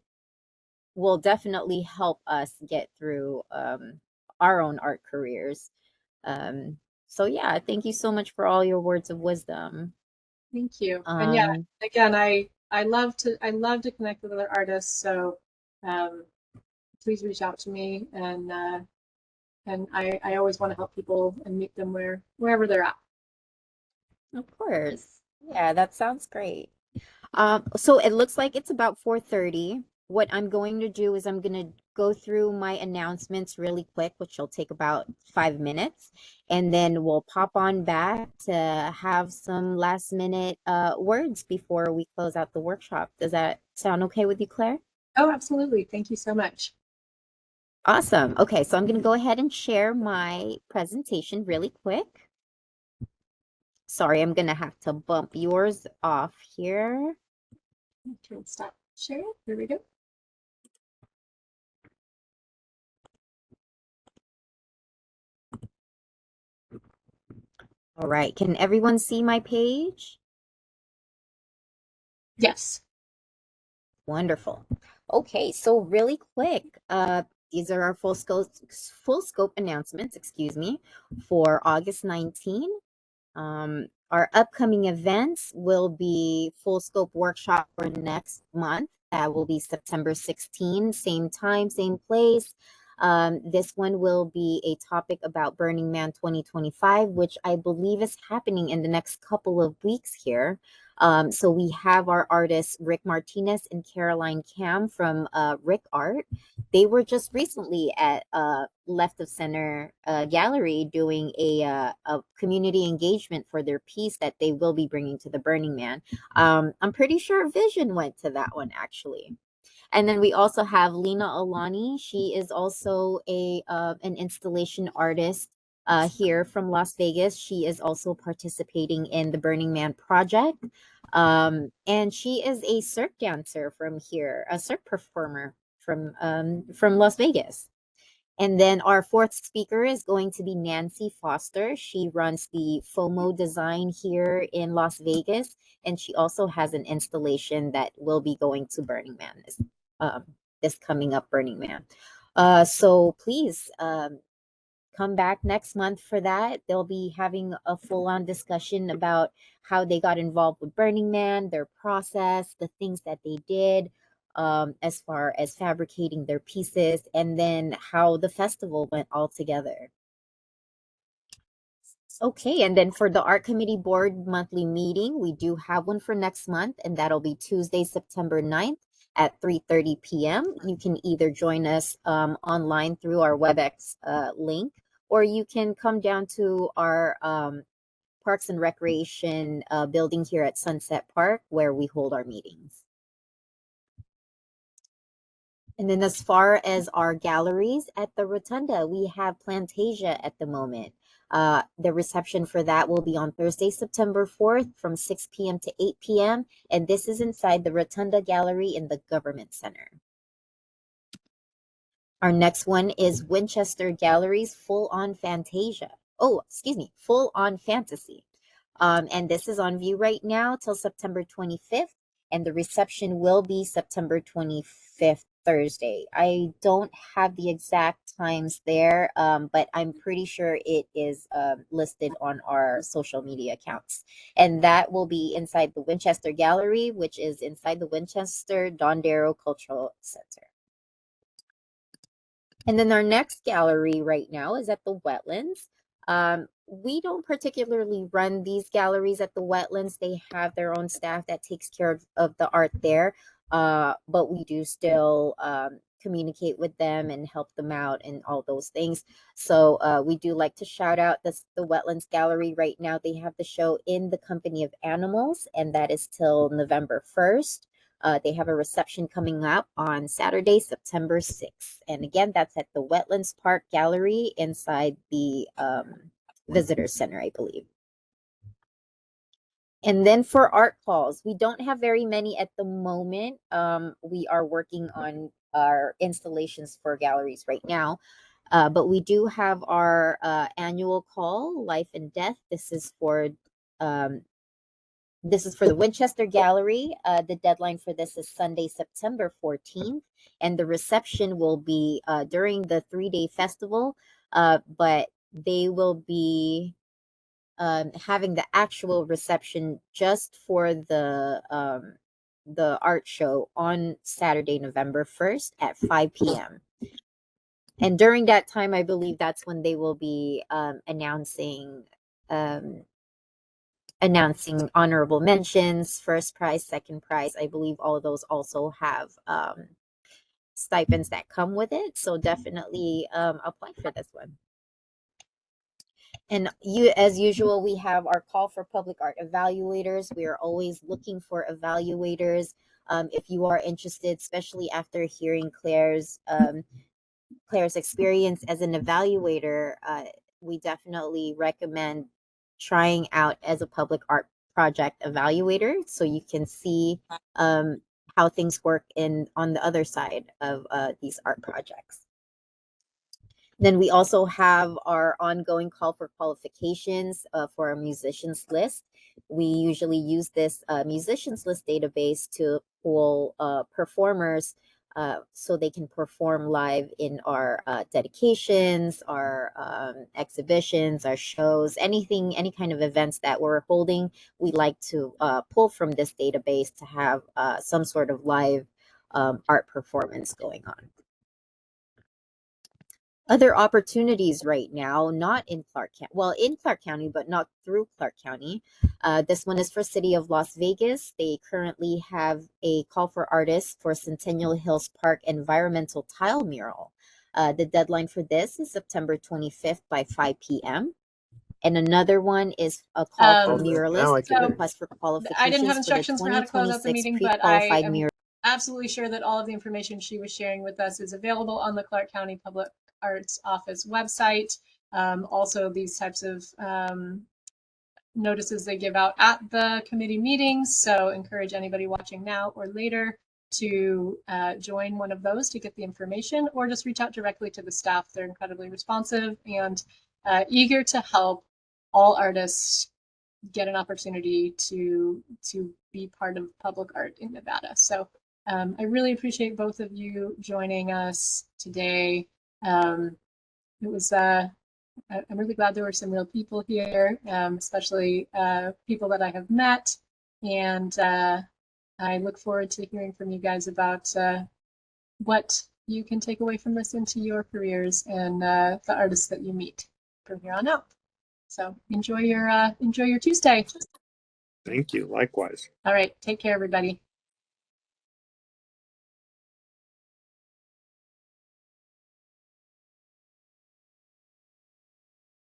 will definitely help us get through our own art careers. Um, so yeah, thank you so much for all your words of wisdom. Thank you. And yeah, Um, again, I love to connect with other artists. So um, please reach out to me, and I always want to help people and meet them wherever they're at. of course. Yeah, that sounds great. So it looks like it's about 4:30. What I'm going to do is I'm going to go through my announcements really quick, which will take about 5 minutes, and then we'll pop on back to have some last minute words before we close out the workshop. Does that sound okay with you, Claire? Oh, absolutely. Thank you so much. Awesome. Okay, so I'm going to go ahead and share my presentation really quick. Sorry, I'm going to have to bump yours off here. Okay, stop sharing. Here we go. All right, can everyone see my page? Yes. Wonderful. Okay, so really quick, these are our full scope announcements, excuse me, for August 19. Our upcoming events will be Full Scope Workshop for next month. That will be September 16, same time, same place. This one will be a topic about Burning Man 2025, which I believe is happening in the next couple of weeks here. So we have our artists Rick Martinez and Caroline Cam from Rick Art. They were just recently at Left of Center Gallery doing a community engagement for their piece that they will be bringing to the Burning Man. I'm pretty sure Vision went to that one actually. And then we also have Lena Alani. She is also a an installation artist here from Las Vegas. She is also participating in the Burning Man project. And she is a cirque dancer from here, a cirque performer from Las Vegas. And then our fourth speaker is going to be Nancy Foster. She runs the FOMO design here in Las Vegas, and she also has an installation that will be going to Burning Man um, this coming up Burning Man. So please come back next month for that. They'll be having a full-on discussion about how they got involved with Burning Man, their process, the things that they did, as far as fabricating their pieces, and then how the festival went all together. Okay, and then for the art committee board monthly meeting, we do have one for next month, and that'll be Tuesday, September 9th at 3:30 p.m. You can either join us online through our WebEx link, or you can come down to our Parks and Recreation building here at Sunset Park where we hold our meetings. And then as far as our galleries at the Rotunda, we have Plantasia at the moment. The reception for that will be on Thursday, September 4th from 6 p.m. to 8 p.m. And this is inside the Rotunda Gallery in the Government Center. Our next one is Winchester Gallery's Full On Fantasia. Oh, excuse me, Full On Fantasy. And this is on view right now till September 25th. And the reception will be September 25th, Thursday. I don't have the exact times there, but I'm pretty sure it is listed on our social media accounts. And that will be inside the Winchester Gallery, which is inside the Winchester Dondero Cultural Center. And then our next gallery right now is at the Wetlands. We don't particularly run these galleries at the Wetlands. They have their own staff that takes care of the art there. But we do still communicate with them and help them out and all those things. So we do like to shout out the Wetlands Gallery right now. They have the show In the Company of Animals, and that is till November 1st. They have a reception coming up on Saturday, September 6th. And again, that's at the Wetlands Park Gallery inside the Visitor Center, I believe. And then for art calls, we don't have very many at the moment. We are working on our installations for galleries right now. But we do have our annual call, Life and Death. This is for the Winchester Gallery. The deadline for this is Sunday, September 14th, and the reception will be during the 3-day festival, but they will be having the actual reception just for the art show on Saturday, November 1st at 5 p.m. And during that time, I believe that's when they will be announcing honorable mentions, first prize, second prize. I believe all of those also have stipends that come with it. So definitely apply for this one. And as usual, we have our call for public art evaluators. We are always looking for evaluators. If you are interested, especially after hearing Claire's experience as an evaluator, we definitely recommend trying out as a public art project evaluator so you can see how things work on the other side of these art projects. Then we also have our ongoing call for qualifications for our musicians list. We usually use this musicians list database to pull performers so they can perform live in our dedications, our exhibitions, our shows, anything, any kind of events that we're holding. We like to pull from this database to have some sort of live art performance going on. Other opportunities right now, not in Clark County, well, in Clark County, but not through Clark County. This one is for City of Las Vegas. They currently have a call for artists for Centennial Hills Park environmental tile mural. The deadline for this is September 25th by 5 p.m. And another one is a call for Um, Now I muralists, can. request for I didn't have qualifications for the instructions for how to close out the 2026 meeting, but I pre-qualified am mural. absolutely sure that all of the information she was sharing with us is available on the Clark County Public Arts Office website. Also, these types of notices they give out at the committee meetings. So encourage anybody watching now or later to join one of those to get the information, or just reach out directly to the staff. They're incredibly responsive and eager to help all artists get an opportunity to be part of public art in Nevada. So I really appreciate both of you joining us today. It was I'm really glad there were some real people here, especially people that I have met, and I look forward to hearing from you guys about what you can take away from this into your careers and the artists that you meet from here on out. So enjoy your Tuesday. Thank you. Likewise. All right, take care, everybody.